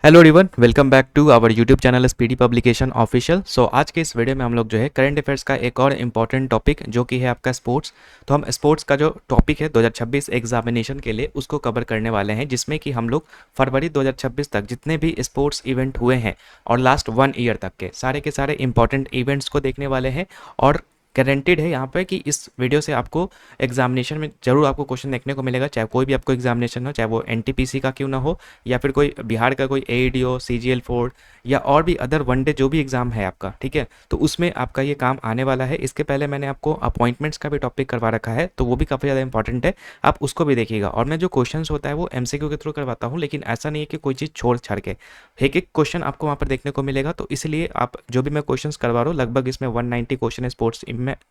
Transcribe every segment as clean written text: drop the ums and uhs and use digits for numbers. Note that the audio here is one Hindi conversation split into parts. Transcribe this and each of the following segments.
Hello everyone, welcome back to our YouTube channel Speedy Publication official. आज के इस वीडियो में हम लोग जो है करंट अफेयर्स का एक और इम्पॉर्टेंट टॉपिक जो कि है आपका स्पोर्ट्स। तो हम स्पोर्ट्स का जो टॉपिक है 2026 एग्जामिनेशन के लिए उसको कवर करने वाले हैं, जिसमें कि हम लोग फरवरी 2026 तक जितने भी स्पोर्ट्स इवेंट हुए हैं और लास्ट 1 ईयर तक के सारे इंपॉर्टेंट इवेंट्स को देखने वाले हैं। और गारंटेड है यहाँ पे कि इस वीडियो से आपको एग्जामिनेशन में जरूर आपको क्वेश्चन देखने को मिलेगा, चाहे कोई भी आपको एग्जामिनेशन हो, चाहे वो एनटीपीसी का क्यों ना हो या फिर कोई बिहार का कोई एईडी, सीजीएल 4 या और भी अदर वनडे जो भी एग्जाम है आपका, ठीक है। तो उसमें आपका ये काम आने वाला है। इसके पहले मैंने आपको अपॉइंटमेंट्स का भी टॉपिक करवा रखा है, तो वो भी काफ़ी ज़्यादा इंपॉर्टेंट है, आप उसको भी देखिएगा। और मैं जो क्वेश्चन होता है वो एमसीक्यू के थ्रू करवाता हूँ, लेकिन ऐसा नहीं है कि कोई चीज़ छोड़ छाड़ के एक एक क्वेश्चन आपको वहाँ पर देखने को मिलेगा। तो इसलिए आप जो भी मैं क्वेश्चन करवा रहा हूँ, लगभग इसमें 190 क्वेश्चन है स्पोर्ट्स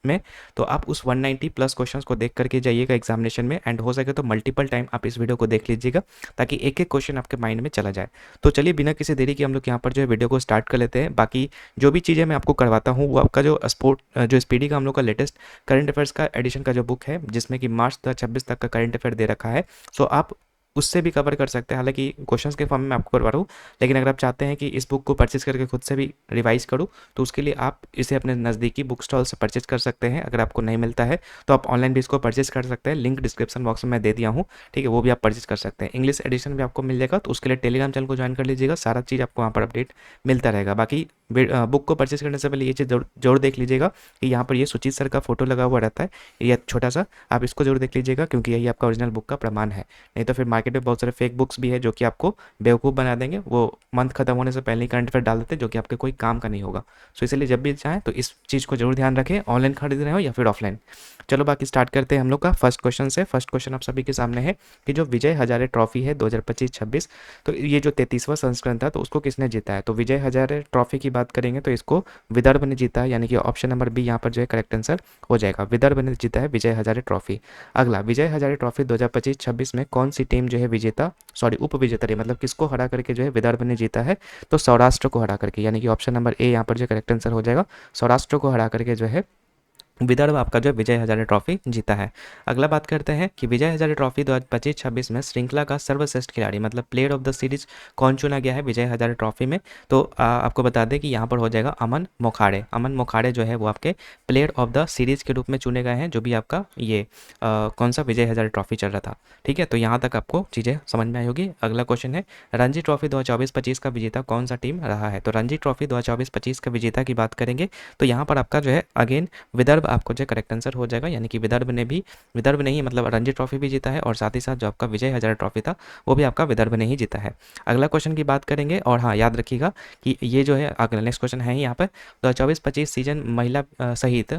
में। तो आप उस 190 प्लस क्वेश्चंस को देख करके जाइएगा एग्जामिनेशन में, एंड हो सके तो मल्टीपल टाइम आप इस वीडियो को देख लीजिएगा ताकि एक एक क्वेश्चन आपके माइंड में चला जाए। तो चलिए बिना किसी देरी के हम लोग यहाँ पर जो है वीडियो को स्टार्ट कर लेते हैं। बाकी जो भी चीज़ें मैं आपको करवाता हूँ वो आपका जो स्पीडी का हम लोग का लेटेस्ट करंट अफेयर्स का एडिशन का जो बुक है, जिसमें कि मार्च 2026 तक का करंट अफेयर दे रखा है, सो आप उससे भी कवर कर सकते हैं। हालांकि क्वेश्चंस के फॉर्म में आपको करवा रहा हूँ, लेकिन अगर आप चाहते हैं कि इस बुक को परचेज करके खुद से भी रिवाइज करूँ, तो उसके लिए आप इसे अपने नज़दीकी बुक स्टॉल से परचेज कर सकते हैं। अगर आपको नहीं मिलता है तो आप ऑनलाइन भी इसको परचेज कर सकते हैं, लिंक डिस्क्रिप्शन बॉक्स में मैं दे दिया हूँ, ठीक है, वो भी आप परचेज कर सकते हैं। इंग्लिश एडिशन भी आपको मिल जाएगा, तो उसके लिए टेलीग्राम चैनल को ज्वाइन कर लीजिएगा, सारा चीज़ आपको वहाँ पर अपडेट मिलता रहेगा। बाकी बुक को परचेज करने से पहले ये चीज़ जरूर देख लीजिएगा कि यहाँ पर ये सुचित सर का फोटो लगा हुआ रहता है, ये छोटा सा, आप इसको जरूर देख लीजिएगा क्योंकि यही आपका ओरिजिनल बुक का प्रमाण है। नहीं तो फिर मार्केट में बहुत सारे फेक बुक्स भी है जो कि आपको बेवकूफ़ बना देंगे, वो मंथ खत्म होने से पहले ही करंट अफेयर डाल देते हैं जो कि आपके कोई काम का नहीं होगा। सो इसलिए जब भी चाहें तो इस चीज़ को जरूर ध्यान रखें, ऑनलाइन खरीद रहे हो या फिर ऑफलाइन। चलो बाकी स्टार्ट करते हैं हम लोग का फर्स्ट क्वेश्चन से। फर्स्ट क्वेश्चन आप सभी के सामने है कि जो विजय हजारे ट्रॉफी है 2025-26, तो ये जो 33वां संस्करण था तो उसको किसने जीता है। तो विजय हजारे ट्रॉफी की बात करेंगे तो इसको विदर्भ ने जीता है, यानी कि ऑप्शन नंबर बी यहाँ पर जो है करेक्ट आंसर हो जाएगा, विदर्भ ने जीता है विजय हजारे ट्रॉफी। अगला, विजय हजारे ट्रॉफी 2025-26 में कौन सी टीम जो है विजेता उप विजेता रही, मतलब किसको हरा करके जो है विदर्भ ने जीता है। तो सौराष्ट्र को हरा करके, यानी कि ऑप्शन नंबर ए यहाँ पर जो करेक्ट आंसर हो जाएगा, सौराष्ट्र को हरा करके जो है विदर्भ आपका जो विजय हजारे ट्रॉफी जीता है। अगला बात करते हैं कि विजय हजारे ट्रॉफी 2025-26 में श्रृंखला का सर्वश्रेष्ठ खिलाड़ी मतलब प्लेयर ऑफ द सीरीज कौन चुना गया है विजय हजारे ट्रॉफी में। तो आपको बता दें कि यहाँ पर हो जाएगा अमन मोखाड़े। अमन मोखाड़े जो है वो आपके प्लेयर ऑफ द सीरीज के रूप में चुने गए हैं, जो भी आपका ये कौन सा विजय हजारे ट्रॉफी चल रहा था, ठीक है। तो यहाँ तक आपको चीज़ें समझ में आई होगी। अगला क्वेश्चन है, रणजी ट्रॉफी 2024-25 का विजेता कौन सा टीम रहा है। तो रणजी ट्रॉफी 2024-25 का विजेता की बात करेंगे तो यहाँ पर आपका जो है अगेन विदर्भ आपको जो करेक्ट आंसर हो जाएगा, यानी कि विदर्भ ने ही मतलब रणजी ट्रॉफी भी जीता है, और साथ ही साथ जो आपका विजय हजारे ट्रॉफी था वो भी आपका विदर्भ ने ही जीता है। अगला क्वेश्चन की बात करेंगे, और हाँ याद रखिएगा कि ये जो है अगला नेक्स्ट क्वेश्चन है यहाँ पर 2024-25 सीजन महिला सहित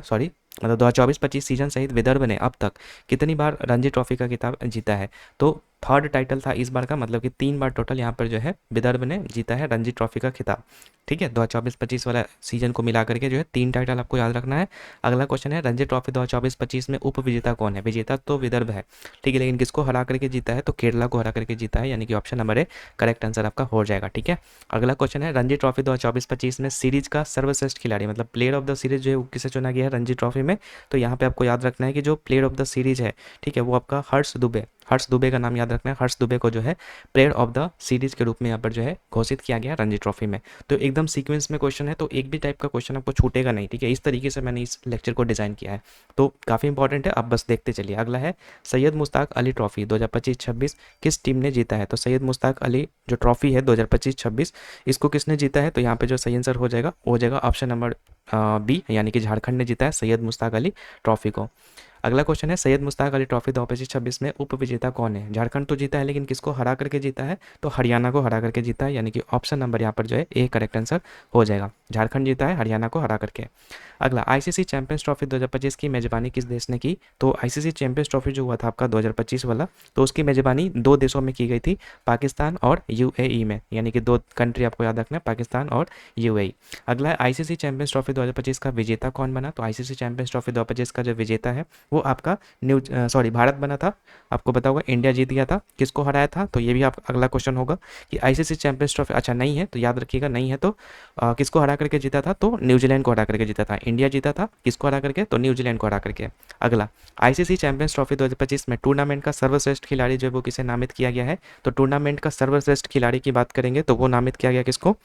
मतलब 2024-25 सीजन सहित विदर्भ ने अब तक कितनी बार रणजी ट्रॉफी का खिताब जीता है। तो थर्ड टाइटल था इस बार का, मतलब कि 3 बार टोटल यहाँ पर जो है विदर्भ ने जीता है रणजी ट्रॉफी का खिताब, ठीक है। 2024-25 वाला सीजन को मिला करके जो है 3 टाइटल आपको याद रखना है। अगला क्वेश्चन है, रणजी ट्रॉफी 2024-25 में उप विजेता कौन है। विजेता तो विदर्भ है, ठीक है, लेकिन किसको हरा करके जीता है, तो केरला को हरा करके जीता है, यानी कि option number A correct answer आपका हो जाएगा, ठीक है। अगला क्वेश्चन है, रणजी ट्रॉफी 2024-25 में सीरीज का सर्वश्रेष्ठ खिलाड़ी मतलब प्लेयर ऑफ द सीरीज जो है वो किसे चुना गया है रणजी ट्रॉफी में। तो यहाँ पे आपको याद रखना है कि जो प्लेयर ऑफ द सीरीज है, ठीक है, वो आपका हर्ष दुबे का नाम याद रखना है। हर्ष दुबे को जो है प्लेयर ऑफ द सीरीज के रूप में यहाँ पर जो है घोषित किया गया रणजी ट्रॉफी में। तो एकदम सीक्वेंस में क्वेश्चन है, तो एक भी टाइप का क्वेश्चन आपको छूटेगा नहीं, ठीक है। इस तरीके से मैंने इस लेक्चर को डिज़ाइन किया है, तो काफ़ी इंपॉर्टेंट है, आप बस देखते चलिए। अगला है, सैयद मुश्ताक अली ट्रॉफी 2025-26 किस टीम ने जीता है। तो सैयद मुश्ताक अली जो ट्रॉफी है 2025-26 इसको किसने जीता है। तो यहाँ पे जो सही आंसर हो जाएगा ऑप्शन नंबर बी, यानी कि झारखंड ने जीता है सैयद मुश्ताक अली ट्रॉफी को। अगला क्वेश्चन है, सैयद मुश्ताक अली ट्रॉफी 2025-26 में उप विजेता कौन है। झारखंड तो जीता है, लेकिन किसको हरा करके जीता है, तो हरियाणा को हरा करके जीता है, यानी कि ऑप्शन नंबर यहाँ पर जो है ए करेक्ट आंसर हो जाएगा, झारखंड जीता है हरियाणा को हरा करके। अगला, आईसीसी चैंपियंस ट्रॉफी 2025 की मेजबानी किस देश ने की। तो आईसीसी चैंपियंस ट्रॉफी जो हुआ था आपका 2025 वाला, तो उसकी मेजबानी 2 देशों में की गई थी, पाकिस्तान और यूएई में, यानी कि 2 कंट्री आपको याद रखना है, पाकिस्तान और यूएई। अगला है, आईसीसी चैंपियंस ट्रॉफी 2025 का विजेता कौन बना। तो आईसीसी चैंपियंस ट्रॉफी 2025 का जो विजेता है वो आपका भारत बना था। आपको पता होगा इंडिया जीत गया था, किसको हराया था, तो ये भी आप अगला क्वेश्चन होगा कि आईसीसी चैंपियंस ट्रॉफी, अच्छा नहीं है तो याद रखिएगा, नहीं है तो किसको हरा करके जीता था, तो न्यूजीलैंड को हरा करके जीता था। इंडिया जीता था किसको हरा करके, तो न्यूजीलैंड को हरा करके। अगला, आईसीसी चैंपियंस ट्रॉफी 2025 में टूर्नामेंट का सर्वश्रेष्ठ खिलाड़ी जो है वो किसे नामित किया गया है, तो टूर्नामेंट का सर्वश्रेष्ठ खिलाड़ी की बात करेंगे तो वो नामित किया गया किसको,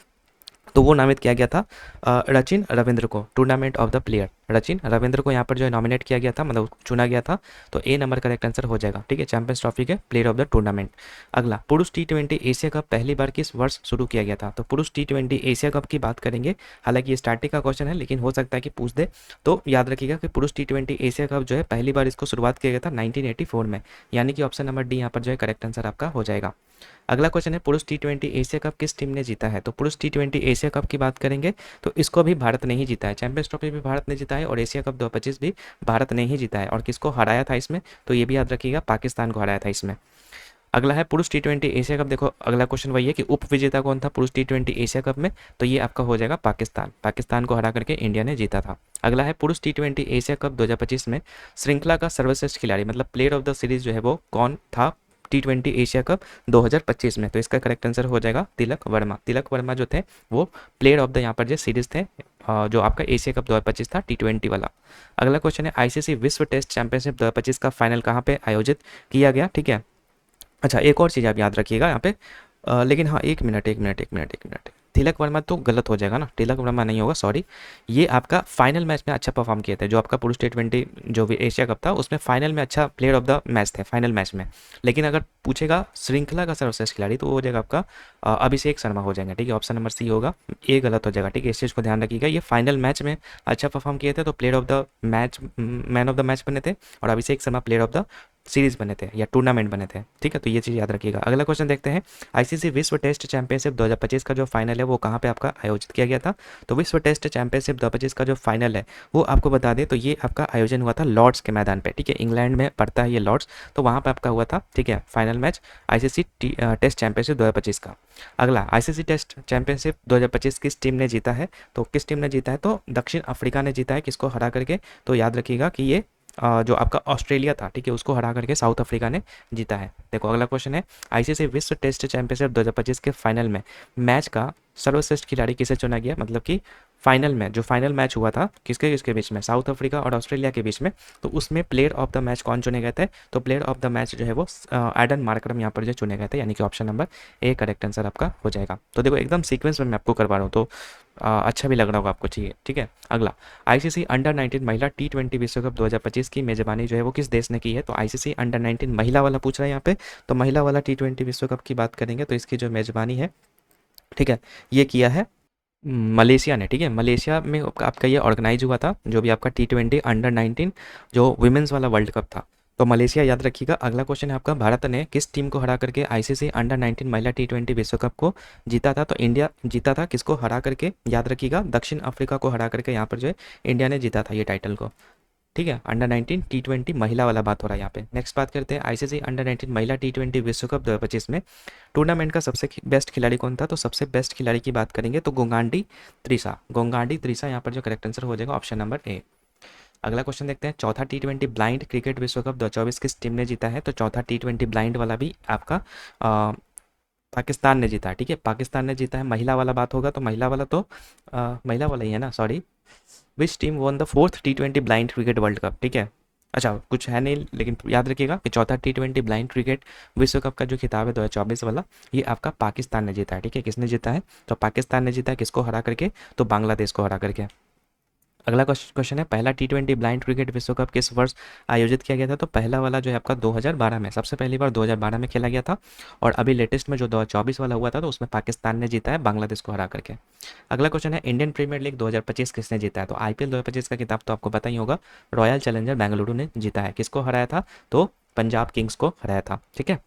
तो वो नामित किया गया था रचिन रविंद्र को, tournament of the player. Rachin Ravindra को यहाँ पर जो है नॉमिनेट किया गया था, मतलब चुना गया था, तो ए नंबर करेक्ट आंसर हो जाएगा। ठीक है, चैंपियंस ट्रॉफी के प्लेयर ऑफ द टूर्नामेंट। अगला, पुरुष टी20 एशिया कप पहली बार किस वर्ष शुरू किया गया था, तो पुरुष टी20 एशिया कप की बात करेंगे। हालांकि ये स्टार्टिंग का क्वेश्चन है लेकिन हो सकता है कि पूछ दे, तो याद रखिएगा कि पुरुष टी20 एशिया कप जो है पहली बार इसको शुरुआत किया गया था 1984 में, यानी कि ऑप्शन नंबर डी यहाँ पर जो है करेक्ट आंसर आपका हो जाएगा। अगला क्वेश्चन है, पुरुष टी20 एशिया कप किस टीम ने जीता है, तो पुरुष टी20 एशिया कप की बात करेंगे तो इसको भी भारत ने ही जीता है। चैंपियंस ट्रॉफी भी भारत ने जीता है और एशिया कप 2025 भी भारत ने ही जीता है। और किसको हराया था इसमें, तो ये भी याद रखिएगा, पाकिस्तान को हराया था इसमें। अगला है पुरुष टी20 एशिया कप, देखो अगला क्वेश्चन वही है कि उप विजेता कौन था पुरुष टी20 एशिया कप में, तो ये आपका हो जाएगा पाकिस्तान। पाकिस्तान को हरा करके इंडिया ने जीता था। अगला है पुरुष टी20 एशिया कप 2025 में श्रृंखला का सर्वश्रेष्ठ खिलाड़ी, मतलब प्लेयर ऑफ द सीरीज जो है वो कौन था टी20 एशिया कप 2025 में, तो इसका करेक्ट आंसर हो जाएगा तिलक वर्मा। तिलक वर्मा जो थे वो प्लेयर ऑफ द यहाँ पर जो सीरीज थे जो आपका एशिया कप 2025 था टी20 वाला। अगला क्वेश्चन है, आईसीसी विश्व टेस्ट चैंपियनशिप 2025 का फाइनल कहाँ पे आयोजित किया गया। ठीक है, अच्छा एक और चीज़ आप याद रखिएगा यहाँ पे, लेकिन हाँ एक मिनट, तिलक वर्मा तो गलत हो जाएगा ना, तिलक वर्मा नहीं होगा, सॉरी। ये आपका फाइनल मैच में अच्छा परफॉर्म किए थे, जो आपका पुरुष टी20 जो भी एशिया कप था उसमें फाइनल में अच्छा प्लेयर ऑफ द मैच थे फाइनल मैच में। लेकिन अगर पूछेगा श्रृंखला का सर्वश्रेष्ठ खिलाड़ी तो वो हो जाएगा आपका अभिषेक शर्मा हो जाएंगे। ठीक है, ऑप्शन नंबर सी होगा, ये गलत हो जाएगा। ठीक है, इस चीज़ को ध्यान रखिएगा, ये फाइनल मैच में अच्छा परफॉर्म किए थे तो player of the match, man of the match बने थे, और Abhishek Sharma player of the series बने थे या टूर्नामेंट बने थे। ठीक है, तो ये चीज़ याद रखिएगा। अगला क्वेश्चन देखते हैं, आईसीसी विश्व टेस्ट चैंपियनशिप 2025 का जो फाइनल है वो कहाँ पे आपका आयोजित किया गया था, तो विश्व टेस्ट चैंपियनशिप 2025 का जो फाइनल है वो आपको बता दें तो ये आपका आयोजन हुआ था लॉर्ड्स के मैदान पे। ठीक है, इंग्लैंड में पड़ता है ये लॉर्ड्स, तो वहाँ पे आपका हुआ था। ठीक है, final match ICC Test Championship 2025 का। अगला, आईसीसी टेस्ट चैंपियनशिप 2025 किस टीम ने जीता है, तो किस टीम ने जीता है, तो दक्षिण अफ्रीका ने जीता है, किसको हरा करके, तो याद रखिएगा कि ये जो आपका ऑस्ट्रेलिया था, ठीक है, उसको हरा करके साउथ अफ्रीका ने जीता है। देखो अगला क्वेश्चन है, आईसीसी विश्व टेस्ट चैंपियनशिप 2025 के फाइनल में मैच का सर्वश्रेष्ठ खिलाड़ी किसे चुना गया, मतलब कि फाइनल में जो फाइनल मैच हुआ था किसके किसके बीच में, साउथ अफ्रीका और ऑस्ट्रेलिया के बीच में, तो उसमें प्लेयर ऑफ द मैच कौन चुने गए थे, तो प्लेयर ऑफ द मैच जो है वो एडन मार्करम यहाँ पर जो चुने गए थे, यानी कि option number A correct answer आपका हो जाएगा। तो देखो एकदम सीक्वेंस में मैं आपको करवा रहा हूँ, तो अच्छा भी लग रहा होगा आपको, चाहिए। ठीक है, अगला, आईसीसी अंडर 19 महिला टी20 विश्व कप 2025 की मेजबानी जो है वो किस देश ने की है, तो आईसीसी अंडर 19 महिला वाला पूछ रहा है यहाँ पे, तो महिला वाला टी20 विश्व कप की बात करेंगे तो इसकी जो मेजबानी है, ठीक है, ये किया है मलेशिया ने। ठीक है, मलेशिया में आपका ये ऑर्गेनाइज हुआ था जो भी आपका टी20 अंडर 19 जो विमेंस वाला वर्ल्ड कप था, तो मलेशिया याद रखिएगा। अगला क्वेश्चन है आपका, भारत ने किस टीम को हरा करके आईसीसी अंडर 19 महिला टी20 विश्व कप को जीता था, तो इंडिया जीता था, किसको हरा करके, याद रखिएगा दक्षिण अफ्रीका को हरा करके यहाँ पर जो है इंडिया ने जीता था ये टाइटल को। ठीक है, अंडर 19 टी20 महिला वाला बात हो रहा है यहाँ पे। नेक्स्ट बात करते हैं, आईसीसी अंडर 19 महिला टी20 विश्व कप 2025 में टूर्नामेंट का सबसे बेस्ट खिलाड़ी कौन था, तो सबसे बेस्ट खिलाड़ी की बात करेंगे तो गोंगाडी त्रिसा यहाँ पर जो करेक्ट आंसर हो जाएगा ऑप्शन नंबर ए। अगला क्वेश्चन देखते हैं, चौथा टी20 ब्लाइंड क्रिकेट विश्व कप 2024 किस टीम ने जीता है, तो चौथा टी20 ब्लाइंड वाला भी आपका पाकिस्तान ने जीता है। ठीक है, पाकिस्तान ने जीता है। महिला वाला बात होगा तो महिला वाला तो महिला वाला ही है ना, sorry. Which team won the fourth T20 blind cricket world cup, ठीक है, अच्छा कुछ है नहीं, लेकिन याद रखिएगा कि चौथा टी20 ब्लाइंड क्रिकेट विश्व कप का जो खिताब है 2024 वाला, ये आपका पाकिस्तान ने जीता है। ठीक है, किसने जीता है, तो पाकिस्तान ने जीता है, किसको हरा करके, तो बांग्लादेश को हरा करके। अगला क्वेश्चन है, पहला टी20 ब्लाइंड क्रिकेट विश्व कप किस वर्ष आयोजित किया गया था, तो पहला वाला जो है आपका 2012 में, सबसे पहली बार 2012 में खेला गया था, और अभी लेटेस्ट में जो 2024 वाला हुआ था तो उसमें पाकिस्तान ने जीता है बांग्लादेश को हरा करके। अगला क्वेश्चन है, इंडियन प्रीमियर लीग 2025 किसने जीता है, तो आईपीएल 2025 का किताब तो आपको पता ही होगा, रॉयल चैलेंजर बेंगलुरु ने जीता है। किसको हराया था, तो पंजाब किंग्स को हराया था। ठीक है,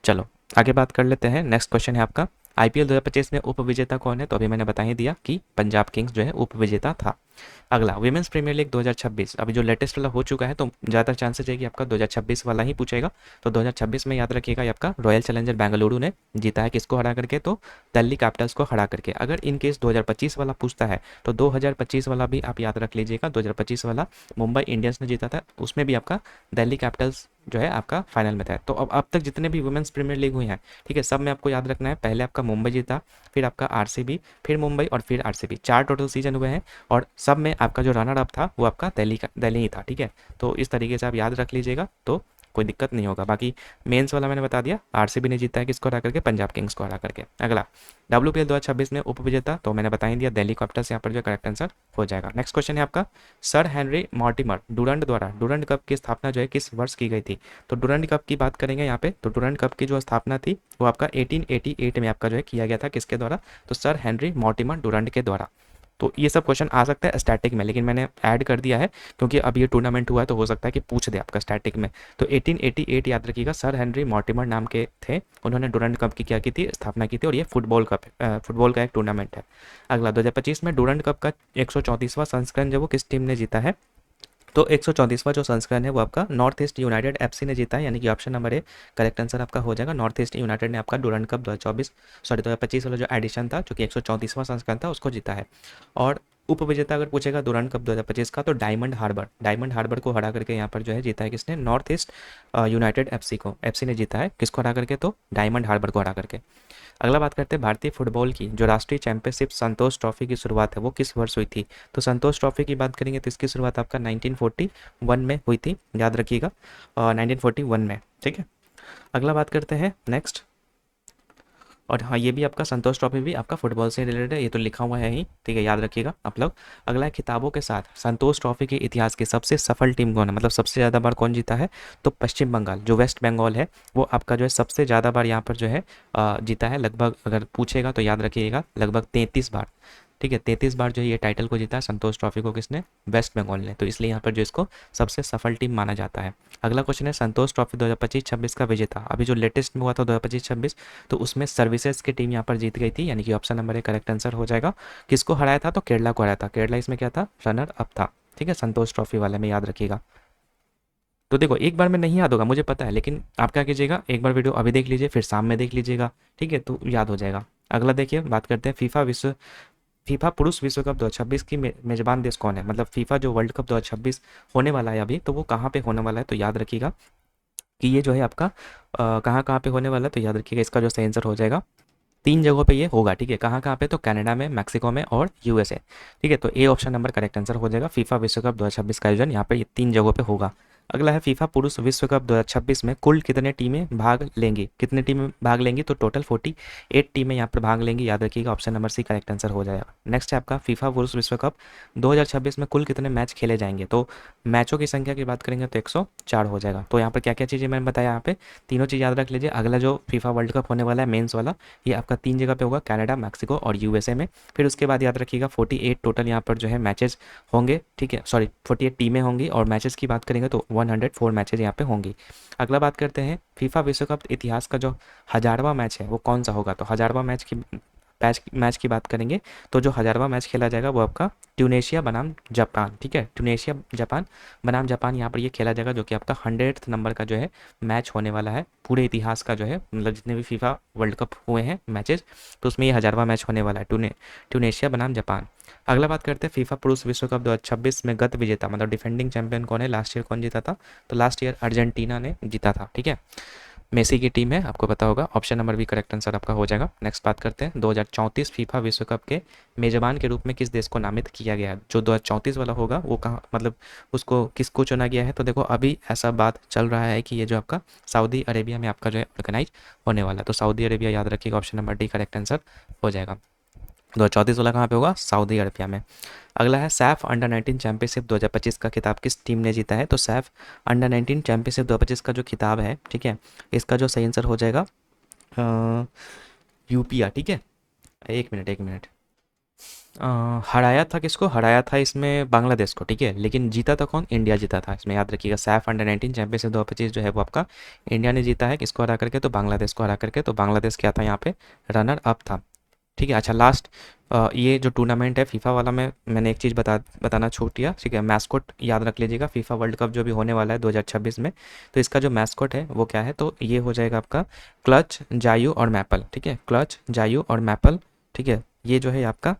चलो आगे बात कर लेते हैं। नेक्स्ट क्वेश्चन है आपका, आईपीएल 2025 में उप विजेता कौन है? तो अभी मैंने बता ही दिया कि पंजाब किंग्स जो है उप विजेता था। अगला विमेंस प्रीमियर लीग 2026, अभी जो लेटेस्ट वाला हो चुका है तो ज़्यादा चांसेस है कि आपका 2026 वाला ही पूछेगा। तो 2026 में याद रखिएगा ये आपका रॉयल चैलेंजर बेंगलुरु ने जीता है, किसको हरा करके? तो दिल्ली कैपिटल्स को हरा करके। अगर इन केस 2025 वाला पूछता है तो 2025 वाला भी आप याद रख लीजिएगा, 2025 वाला मुंबई इंडियंस ने जीता था, उसमें भी आपका दिल्ली कैपिटल्स जो है आपका फाइनल में था। तो अब तक जितने भी वुमेंस प्रीमियर लीग हुई हैं, ठीक है, सब में आपको याद रखना है, पहले आपका मुंबई जीता, फिर आपका आरसीबी, फिर मुंबई और फिर आरसीबी, 4 टोटल सीजन हुए हैं और सब में आपका जो रनर अप था वो आपका दिल्ली ही था, ठीक है। तो इस तरीके से आप याद रख लीजिएगा तो कोई दिक्कत नहीं होगा। बाकी मेंस वाला मैंने बता दिया, आरसीबी ने जीता है, किसको हरा करके? पंजाब किंग्स को हरा करके। अगला डब्ल्यूपीएल 2026 में उप विजेता, तो मैंने बता ही दिया दिल्ली कैपिटल्स यहाँ पर जो करेक्ट आंसर हो जाएगा। नेक्स्ट क्वेश्चन है आपका, सर हेनरी मॉर्टिमर डुरंड द्वारा डुरंड कप की स्थापना जो है किस वर्ष की गई थी? तो डुरंड कप की बात करेंगे यहाँ पे, तो डुरंड कप की जो स्थापना थी वो आपका 1888 में आपका जो है किया गया था, किसके द्वारा? तो सर हेनरी मॉर्टिमर डुरंड के द्वारा। तो ये सब क्वेश्चन आ सकता है स्टैटिक में, लेकिन मैंने ऐड कर दिया है क्योंकि अब ये टूर्नामेंट हुआ है तो हो सकता है कि पूछ दे आपका स्टैटिक में। तो 1888 याद रखिएगा, सर हेनरी मॉर्टिमर नाम के थे, उन्होंने डुरंड कप की क्या की थी? स्थापना की थी, और ये फुटबॉल का एक टूर्नामेंट है। अगला 2025 में डुरंड कप का 134वां संस्करण जो वो किस टीम ने जीता है? तो 134वां जो संस्करण है वो आपका नॉर्थ ईस्ट यूनाइटेड एफसी ने जीता है, यानी कि option number A correct answer आपका हो जाएगा। नॉर्थ ईस्ट यूनाइटेड ने आपका डुरंड कप 2025 वाला जो एडिशन था, जो कि 134वां संस्करण था, उसको जीता है। और उप विजेता अगर पूछेगा डुरंड कप 2025 का, तो डायमंड हार्बर को हरा करके यहाँ पर जो है जीता है किसने? नॉर्थ ईस्ट यूनाइटेड एफसी ने जीता है, किसको हरा करके? तो डायमंड हार्बर को हरा करके। अगला बात करते हैं भारतीय फुटबॉल की जो राष्ट्रीय चैंपियनशिप संतोष ट्रॉफी की शुरुआत है वो किस वर्ष हुई थी? तो संतोष ट्रॉफी की बात करेंगे तो इसकी शुरुआत आपका 1941 में हुई थी, याद रखिएगा, 1941 में, ठीक है। अगला बात करते हैं नेक्स्ट, और हाँ ये भी आपका संतोष ट्रॉफी भी आपका फुटबॉल से रिलेटेड है, ये तो लिखा हुआ है ही, ठीक है, याद रखिएगा आप लोग। अगला है खिताबों के साथ संतोष ट्रॉफी के इतिहास की सबसे सफल टीम कौन है, मतलब सबसे ज़्यादा बार कौन जीता है? तो पश्चिम बंगाल, जो वेस्ट बंगाल है वो आपका जो है सबसे ज़्यादा बार यहाँ पर जो है जीता है, लगभग अगर पूछेगा तो याद रखिएगा लगभग 33 बार, ठीक है, 33 बार जो है ये टाइटल को जीता है संतोष ट्रॉफी को, किसने? वेस्ट बंगाल ने, तो इसलिए यहाँ पर जो इसको सबसे सफल टीम माना जाता है। अगला क्वेश्चन है संतोष ट्रॉफी 2025-26 का विजेता, अभी जो लेटेस्ट में हुआ था 2025-26, तो उसमें सर्विसेज की टीम यहाँ पर जीत गई थी, यानी कि option number A correct answer हो जाएगा। किसको हराया था? तो केरला को हराया था, केरला इसमें क्या था? रनर अप था, ठीक है, संतोष ट्रॉफी वाले में, याद रखिएगा। तो देखो एक बार में नहीं याद होगा मुझे पता है, लेकिन आप क्या कीजिएगा, एक बार वीडियो अभी देख लीजिए, फिर शाम में देख लीजिएगा, ठीक है, तो याद हो जाएगा। अगला देखिए, बात करते हैं फीफा पुरुष विश्व कप 2026 की मेजबान देश कौन है? मतलब फीफा जो वर्ल्ड कप 2026 होने वाला है अभी, तो वो कहाँ पे होने वाला है? तो याद रखिएगा कि ये जो है आपका कहाँ कहाँ पे होने वाला है, तो याद रखिएगा इसका जो सही आंसर हो जाएगा 3 जगहों पे ये होगा, ठीक है, कहाँ कहाँ पे? तो कनाडा में, मैक्सिको में और यूएसए, ठीक है, तो A option number correct answer हो जाएगा। फीफा विश्व कप 2026 का आयोजन यहाँ पे ये 3 जगहों पे होगा। अगला है फीफा पुरुष विश्व कप 2026 में कुल कितने टीमें भाग लेंगी? कितने टीमें भाग लेंगी? तो टोटल 48 टीमें यहाँ पर भाग लेंगी, याद रखिएगा, option number C correct answer हो जाएगा। नेक्स्ट है आपका फीफा पुरुष विश्व कप 2026 में कुल कितने मैच खेले जाएंगे? तो मैचों की संख्या की बात करेंगे तो 104 हो जाएगा। तो यहाँ पर क्या क्या चीज़ें मैंने बताया, यहाँ पे तीनों चीज़ याद रख लीजिए। अगला जो फीफा वर्ल्ड कप होने वाला है मेंस वाला, ये आपका 3 जगह पे होगा, कनाडा, मैक्सिको और यूएसए में। फिर उसके बाद याद रखिएगा 48 टोटल यहाँ पर जो है मैचेस होंगे, ठीक है, सॉरी 48 टीमें होंगी, और मैचेस की बात करेंगे तो 104 मैचेस यहाँ पे होंगी। अगला बात करते हैं फीफा विश्व कप इतिहास का जो 1000वां मैच है वो कौन सा होगा? तो 1000वां मैच की बात करेंगे तो जो 1000वां मैच खेला जाएगा वो आपका ट्यूनेशिया बनाम जापान, ठीक है, ट्यूनेशिया जापान बनाम जापान यहाँ पर ये खेला जाएगा, जो कि आपका 100th नंबर का जो है मैच होने वाला है पूरे इतिहास का जो है, मतलब जितने भी फीफा वर्ल्ड कप हुए हैं मैचेस, तो उसमें ये 1000वां मैच होने वाला है, ट्यूनेशिया बनाम जापान। अगला बात करते हैं फीफा पुरुष विश्व कप 2026 में गत विजेता, मतलब डिफेंडिंग चैंपियन कौन है? लास्ट ईयर कौन जीता था? तो लास्ट ईयर अर्जेंटीना ने जीता था, ठीक है, मेसी की टीम है, आपको पता होगा, ऑप्शन नंबर भी करेक्ट आंसर आपका हो जाएगा। नेक्स्ट बात करते हैं 2034 फीफा विश्व कप के मेजबान के रूप में किस देश को नामित किया गया है? जो 2034 वाला होगा वो कहाँ, मतलब उसको किसको चुना गया है? तो देखो अभी ऐसा बात चल रहा है कि ये जो आपका सऊदी अरेबिया में आपका जो है ऑर्गेनाइज होने वाला है, तो सऊदी अरेबिया याद रखिएगा, option number D correct answer हो जाएगा। 2034 वाला कहाँ पे होगा? सऊदी अरबिया में। अगला है सैफ अंडर 19 चैंपियनशिप 2025 का खिताब किस टीम ने जीता है? तो सैफ अंडर 19 चैंपियनशिप 2025 का जो खिताब है, ठीक है, इसका जो सही आंसर हो जाएगा यूपिया, ठीक है, एक मिनट हराया था किसको? हराया था इसमें बांग्लादेश को, ठीक है। लेकिन जीता था कौन? इंडिया जीता था। इसमें याद रखिएगा, सैफ अंडर 19 चैंपियनशिप 2025 जो है वो आपका इंडिया ने जीता है। किसको हरा करके? तो बांग्लादेश को हरा करके। तो बांग्लादेश क्या था यहाँ पे? रनर अप था, ठीक है। अच्छा, लास्ट ये जो टूर्नामेंट है फीफा वाला में, मैंने एक चीज़ बताना छूट दिया, ठीक है। मैस्कोट याद रख लीजिएगा, फीफा वर्ल्ड कप जो भी होने वाला है 2026 में, तो इसका जो मैस्कोट है वो क्या है? तो ये हो जाएगा आपका क्लच, जायू और मैपल, ठीक है। क्लच, जायू और मैपल, ठीक है। ये जो है आपका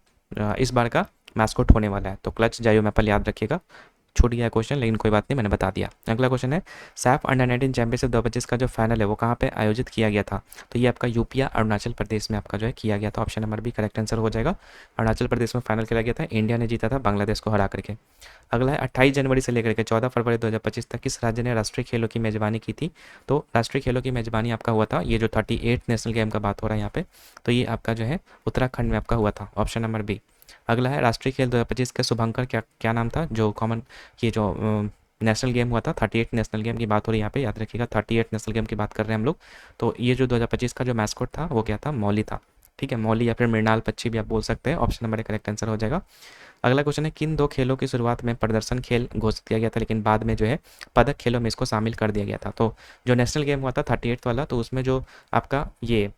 इस बार का मैस्कोट होने वाला है। तो क्लच, जायू, मैपल याद रखिएगा। छूट गया क्वेश्चन, लेकिन कोई बात नहीं, मैंने बता दिया। अगला क्वेश्चन है, सैफ अंडर 19 चैंपियनशिप 2025 का जो फाइनल है वो कहाँ पे आयोजित किया गया था? तो ये आपका यूपी या अरुणाचल प्रदेश में आपका जो है किया गया था। Option number B correct answer हो जाएगा। अरुणाचल प्रदेश में फाइनल खेला गया था, इंडिया ने जीता था बांग्लादेश को हरा करके। अगला है, 28 जनवरी से लेकर के 14 फरवरी 2025 तक किस राज्य ने राष्ट्रीय खेलों की मेजबानी की थी? तो राष्ट्रीय खेलों की मेजबानी आपका हुआ था, ये जो 38 नेशनल गेम का बात हो रहा है यहाँ पे, तो ये आपका जो है उत्तराखंड में आपका हुआ था। Option number B. अगला है, राष्ट्रीय खेल 2025 के शुभंकर क्या क्या नाम था? जो कॉमन ये जो नेशनल गेम हुआ था, 38 नेशनल गेम की बात हो रही है यहाँ पे, याद रखिएगा 38 नेशनल गेम की बात कर रहे हैं हम लोग। तो ये जो 2025 का जो मैस्कॉट था वो क्या था? मौली था, ठीक है। मौली या फिर मृणाल पक्षी भी आप बोल सकते हैं। ऑप्शन नंबर करेक्ट आंसर हो जाएगा। अगला क्वेश्चन है, किन दो खेलों की शुरुआत में प्रदर्शन खेल घोषित किया गया था, लेकिन बाद में जो है पदक खेलों में इसको शामिल कर दिया गया था? तो जो नेशनल गेम हुआ था 38 वाला, तो उसमें जो आपका ये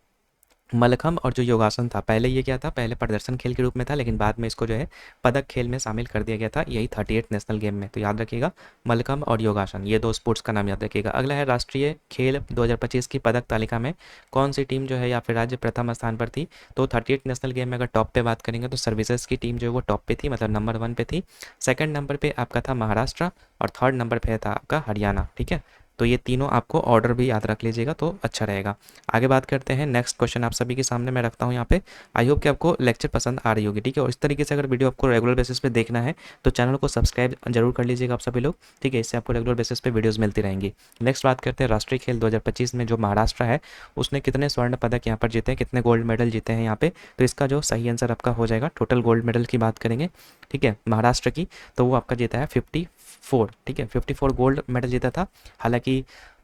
मलखम्ब और जो योगासन था, पहले ये क्या था? पहले प्रदर्शन खेल के रूप में था, लेकिन बाद में इसको जो है पदक खेल में शामिल कर दिया गया था, यही 38 नेशनल गेम में। तो याद रखिएगा, मलखम्ब और योगासन, ये दो स्पोर्ट्स का नाम याद रखिएगा। अगला है, राष्ट्रीय खेल 2025 की पदक तालिका में कौन सी टीम जो है या फिर राज्य प्रथम स्थान पर थी? तो 38 नेशनल गेम में अगर टॉप पे बात करेंगे तो सर्विसेज की टीम जो है वो टॉप पे थी, मतलब नंबर 1 पे थी। सेकंड नंबर पे आपका था महाराष्ट्र और थर्ड नंबर पे था आपका हरियाणा, ठीक है। तो ये तीनों आपको ऑर्डर भी याद रख लीजिएगा तो अच्छा रहेगा। आगे बात करते हैं, नेक्स्ट क्वेश्चन आप सभी के सामने मैं रखता हूँ यहाँ पे। आई होप कि आपको लेक्चर पसंद आ रही होगी, ठीक है। और इस तरीके से अगर वीडियो आपको रेगुलर बेसिस पे देखना है तो चैनल को सब्सक्राइब जरूर कर लीजिएगा आप सभी लोग, ठीक है। इससे आपको रेगुलर बेसिस पे वीडियोस मिलती रहेंगी। नेक्स्ट बात करते हैं, राष्ट्रीय खेल 2025 में जो महाराष्ट्र है उसने कितने स्वर्ण पदक यहाँ पर जीते हैं, कितने गोल्ड मेडल जीते हैं यहाँ पे? तो इसका जो सही आंसर आपका हो जाएगा, टोटल गोल्ड मेडल की बात करेंगे, ठीक है, महाराष्ट्र की, तो वो आपका जीता है 54, ठीक है। 54 गोल्ड मेडल जीता था। हालांकि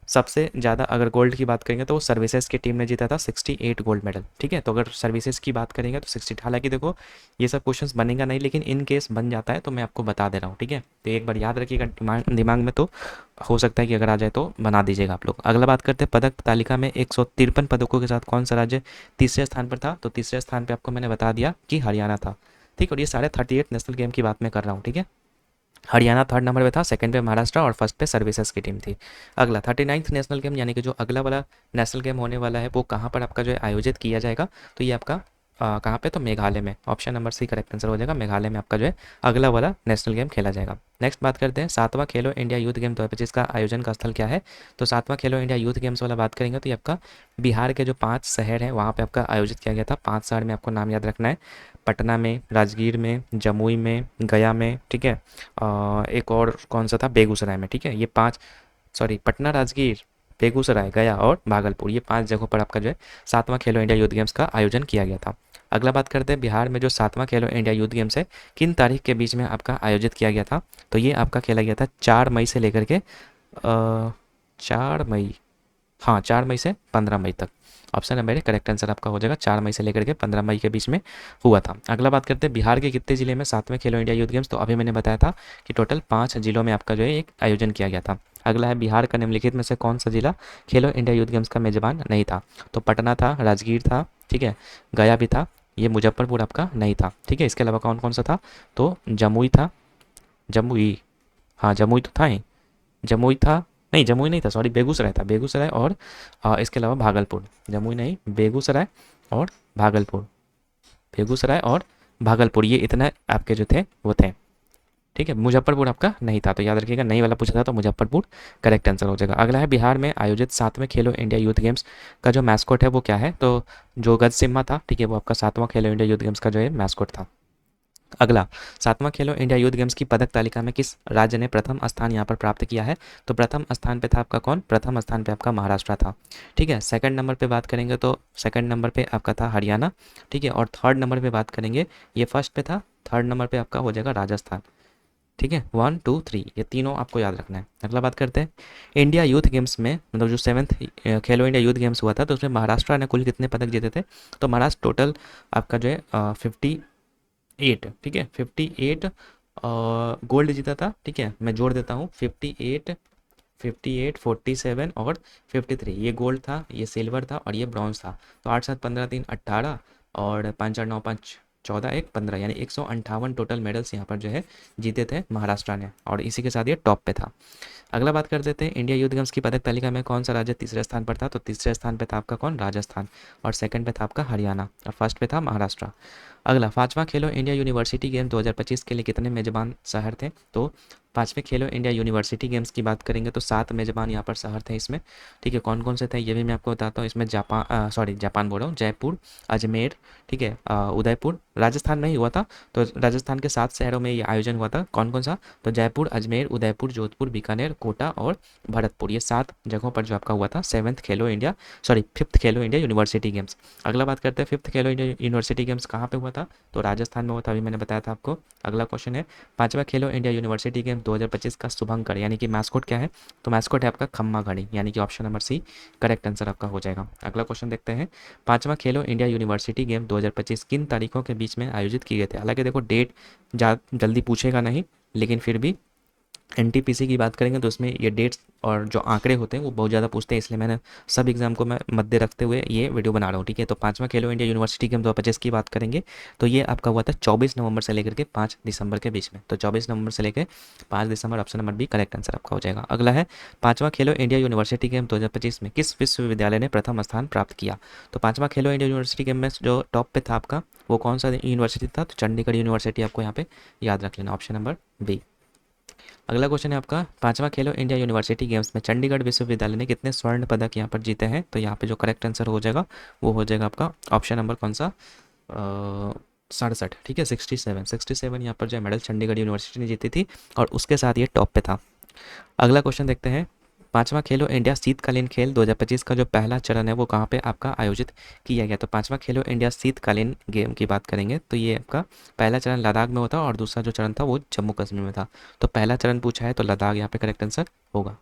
सबसे ज़्यादा अगर गोल्ड की बात करेंगे तो वो सर्विसेज की टीम ने जीता था 68 गोल्ड मेडल, ठीक है। तो अगर सर्विसेज की बात करेंगे तो 60, हालांकि देखो ये सब क्वेश्चंस बनेगा नहीं, लेकिन इन केस बन जाता है तो मैं आपको बता दे रहा हूँ, ठीक है। तो एक बार याद रखिएगा दिमाग दिमाग में, तो हो सकता है कि अगर आ जाए तो बना दीजिएगा आप लोग। अगला बात करते हैं, पदक तालिका में 153 पदकों के साथ कौन सा राज्य तीसरे स्थान पर था? तो तीसरे स्थान पर आपको मैंने बता दिया कि हरियाणा था, ठीक है। और ये सारे 38 नेशनल गेम की बात मैं कर रहा हूँ, ठीक है। हरियाणा थर्ड नंबर पे था, सेकंड पे महाराष्ट्र और फर्स्ट पे सर्विसेज की टीम थी। अगला 39th नेशनल गेम, यानी कि जो अगला वाला नेशनल गेम होने वाला है वो कहाँ पर आपका जो है आयोजित किया जाएगा? तो ये आपका कहाँ पे? तो मेघालय में। Option number C correct answer हो जाएगा, मेघालय में आपका जो है अगला वाला नेशनल गेम खेला जाएगा। नेक्स्ट बात करते हैं, 7वां खेलो इंडिया यूथ गेम 2025 का आयोजन का स्थल क्या है? तो 7वां खेलो इंडिया यूथ गेम्स वाला बात करेंगे तो ये आपका बिहार के जो 5 शहर हैं वहाँ पे आपका आयोजित किया गया था। 5 शहर में आपको नाम याद रखना है, पटना में, राजगीर में, जमुई में, गया में, ठीक है। एक और कौन सा था? बेगूसराय में, ठीक है। ये 5, सॉरी, पटना, राजगीर, बेगूसराय, गया और भागलपुर, ये 5 जगहों पर आपका जो है 7वां खेलो इंडिया यूथ गेम्स का आयोजन किया गया था। अगला बात करते हैं, बिहार में जो 7वां खेलो इंडिया यूथ गेम्स है किन तारीख के बीच में आपका आयोजित किया गया था? तो ये आपका खेला गया था 4 मई से लेकर के 4 मई, हाँ 4 मई से 15 मई तक। ऑप्शन नंबर करेक्ट आंसर आपका हो जाएगा, 4 मई से लेकर के 15 मई के बीच में हुआ था। अगला बात करते हैं, बिहार के कितने जिले में 7वें खेलो इंडिया यूथ गेम्स? तो अभी मैंने बताया था कि टोटल 5 जिलों में आपका जो है एक आयोजन किया गया था। अगला है, बिहार का निम्नलिखित में से कौन सा जिला खेलो इंडिया यूथ गेम्स का मेजबान नहीं था? तो पटना था, राजगीर था, ठीक है, गया भी था, ये मुजफ्फरपुर आपका नहीं था, ठीक है। इसके अलावा कौन कौन सा था? तो जमुई था, जमुई, हाँ जमुई तो था ही, जमुई था, नहीं जमुई नहीं था, सॉरी बेगूसराय था, बेगूसराय और इसके अलावा भागलपुर, जमुई नहीं, बेगूसराय और भागलपुर, बेगूसराय और भागलपुर, ये इतना आपके जो थे वो थे, ठीक है। मुजफ्फरपुर आपका नहीं था, तो याद रखिएगा, नहीं वाला पूछा था तो मुजफ्फरपुर करेक्ट आंसर हो जाएगा। अगला है, बिहार में आयोजित 7वें खेलो इंडिया यूथ गेम्स का जो मैस्कॉट है वो क्या है? तो जो गज सिम्हा था, ठीक है, वो आपका 7वां खेलो इंडिया यूथ गेम्स का जो है मैस्कॉट था। अगला, 7वां खेलो इंडिया यूथ गेम्स की पदक तालिका में किस राज्य ने प्रथम स्थान यहाँ पर प्राप्त किया है? तो प्रथम स्थान पे था आपका कौन? प्रथम स्थान पे आपका महाराष्ट्र था, ठीक है। सेकंड नंबर पे बात करेंगे तो सेकंड नंबर पे आपका था हरियाणा, ठीक है। और थर्ड नंबर पे बात करेंगे, ये फर्स्ट पे था, थर्ड नंबर पे आपका हो जाएगा राजस्थान, ठीक है। 1 2 3 ये तीनों आपको याद रखना है। अगला बात करते हैं, इंडिया यूथ गेम्स में, मतलब जो 7th खेलो इंडिया यूथ गेम्स हुआ था तो उसमें महाराष्ट्र ने कुल कितने पदक जीते थे? तो महाराष्ट्र टोटल आपका जो है 50 8, ठीक है, 58 गोल्ड जीता था, ठीक है, मैं जोड़ देता हूँ 58, 58, 47 और 53, ये गोल्ड था, ये सिल्वर था और ये ब्रॉन्ज था। तो 8 7 15 3 18 और 5 4 9 5 14 1 15, यानी 158 टोटल मेडल्स यहाँ पर जो है जीते थे महाराष्ट्र ने, और इसी के साथ ये टॉप पे था। अगला बात कर देते हैं, इंडिया यूथ गेम्स की पदक तालिका में कौन सा राज्य तीसरे स्थान पर था? तो तीसरे स्थान पे था आपका कौन? राजस्थान। और सेकंड पे था आपका हरियाणा, और फर्स्ट पे था महाराष्ट्र। अगला, पांचवा खेलो इंडिया यूनिवर्सिटी गेम 2025 के लिए कितने मेजबान शहर थे? तो पांचवें खेलो इंडिया यूनिवर्सिटी गेम्स की बात करेंगे तो 7 मेजबान यहाँ पर शहर थे इसमें, ठीक है। कौन कौन से थे ये भी मैं आपको बताता हूँ। इसमें जापान बोल रहा हूँ, जयपुर, अजमेर, ठीक है, उदयपुर, राजस्थान में ही हुआ था। तो राजस्थान के 7 शहरों में ये आयोजन हुआ था। कौन कौन सा? तो जयपुर, अजमेर, उदयपुर, जोधपुर, बीकानेर, कोटा और भरतपुर, ये 7 जगहों पर जो आपका हुआ था फिफ्थ खेलो इंडिया यूनिवर्सिटी गेम्स। अगला बात करते हैं, फिफ्थ खेलो इंडिया यूनिवर्सिटी गेम्स कहाँ पे हुआ था? तो राजस्थान में हुआ था, अभी मैंने बताया था आपको। अगला क्वेश्चन है, पांचवा खेलो इंडिया यूनिवर्सिटी गेम 2025 का शुभंकर यानी कि मैस्कोट क्या है? तो मैस्कोट है आपका खम्मा घड़ी, यानी कि option number C correct answer आपका हो जाएगा। अगला क्वेश्चन देखते हैं, पांचवा खेलो इंडिया यूनिवर्सिटी गेम 2025 किन तारीखों के बीच में आयोजित किए गए थे? हालांकि देखो डेट जल्दी पूछेगा नहीं, लेकिन फिर भी एनटीपीसी की बात करेंगे तो उसमें ये डेट्स और जो आंकड़े होते हैं वो बहुत ज़्यादा पूछते हैं, इसलिए मैंने सब एग्जाम को मैं मद्दे रखते हुए ये वीडियो बना रहा हूँ, ठीक है। तो पांचवा खेलो इंडिया यूनिवर्सिटी गेम 2025 की बात करेंगे तो ये आपका हुआ था 24 नवंबर से लेकर के 5 दिसंबर के बीच में। तो 24 नवंबर से लेकर 5 दिसंबर, option number B correct answer आपका हो जाएगा। अगला है, पांचवा खेलो इंडिया यूनिवर्सिटी गेम 2025 में किस विश्वविद्यालय ने प्रथम स्थान प्राप्त किया? तो पांचवा खेलो इंडिया यूनिवर्सिटी गेम में जो टॉप पे था आपका वो कौन सा यूनिवर्सिटी था? तो चंडीगढ़ यूनिवर्सिटी आपको यहाँ पे याद रख लेना, ऑप्शन नंबर बी। अगला क्वेश्चन है आपका, पांचवा खेलो इंडिया यूनिवर्सिटी गेम्स में चंडीगढ़ विश्वविद्यालय ने कितने स्वर्ण पदक यहाँ पर जीते हैं? तो यहाँ पे जो करेक्ट आंसर हो जाएगा वो हो जाएगा आपका ऑप्शन नंबर कौन सा? 67, ठीक है, 67 यहाँ पर जो मेडल चंडीगढ़ यूनिवर्सिटी ने जीती थी, और उसके साथ ये टॉप पे था। अगला क्वेश्चन देखते हैं, पांचवा खेलो इंडिया शीतकालीन खेल 2025 का जो पहला चरण है वो कहाँ पे आपका आयोजित किया गया? तो पांचवा खेलो इंडिया शीतकालीन गेम की बात करेंगे तो ये आपका पहला चरण लद्दाख में होता और दूसरा जो चरण था वो जम्मू कश्मीर में था। तो पहला चरण पूछा है तो लद्दाख यहाँ पे करेक्ट आंसर होगा।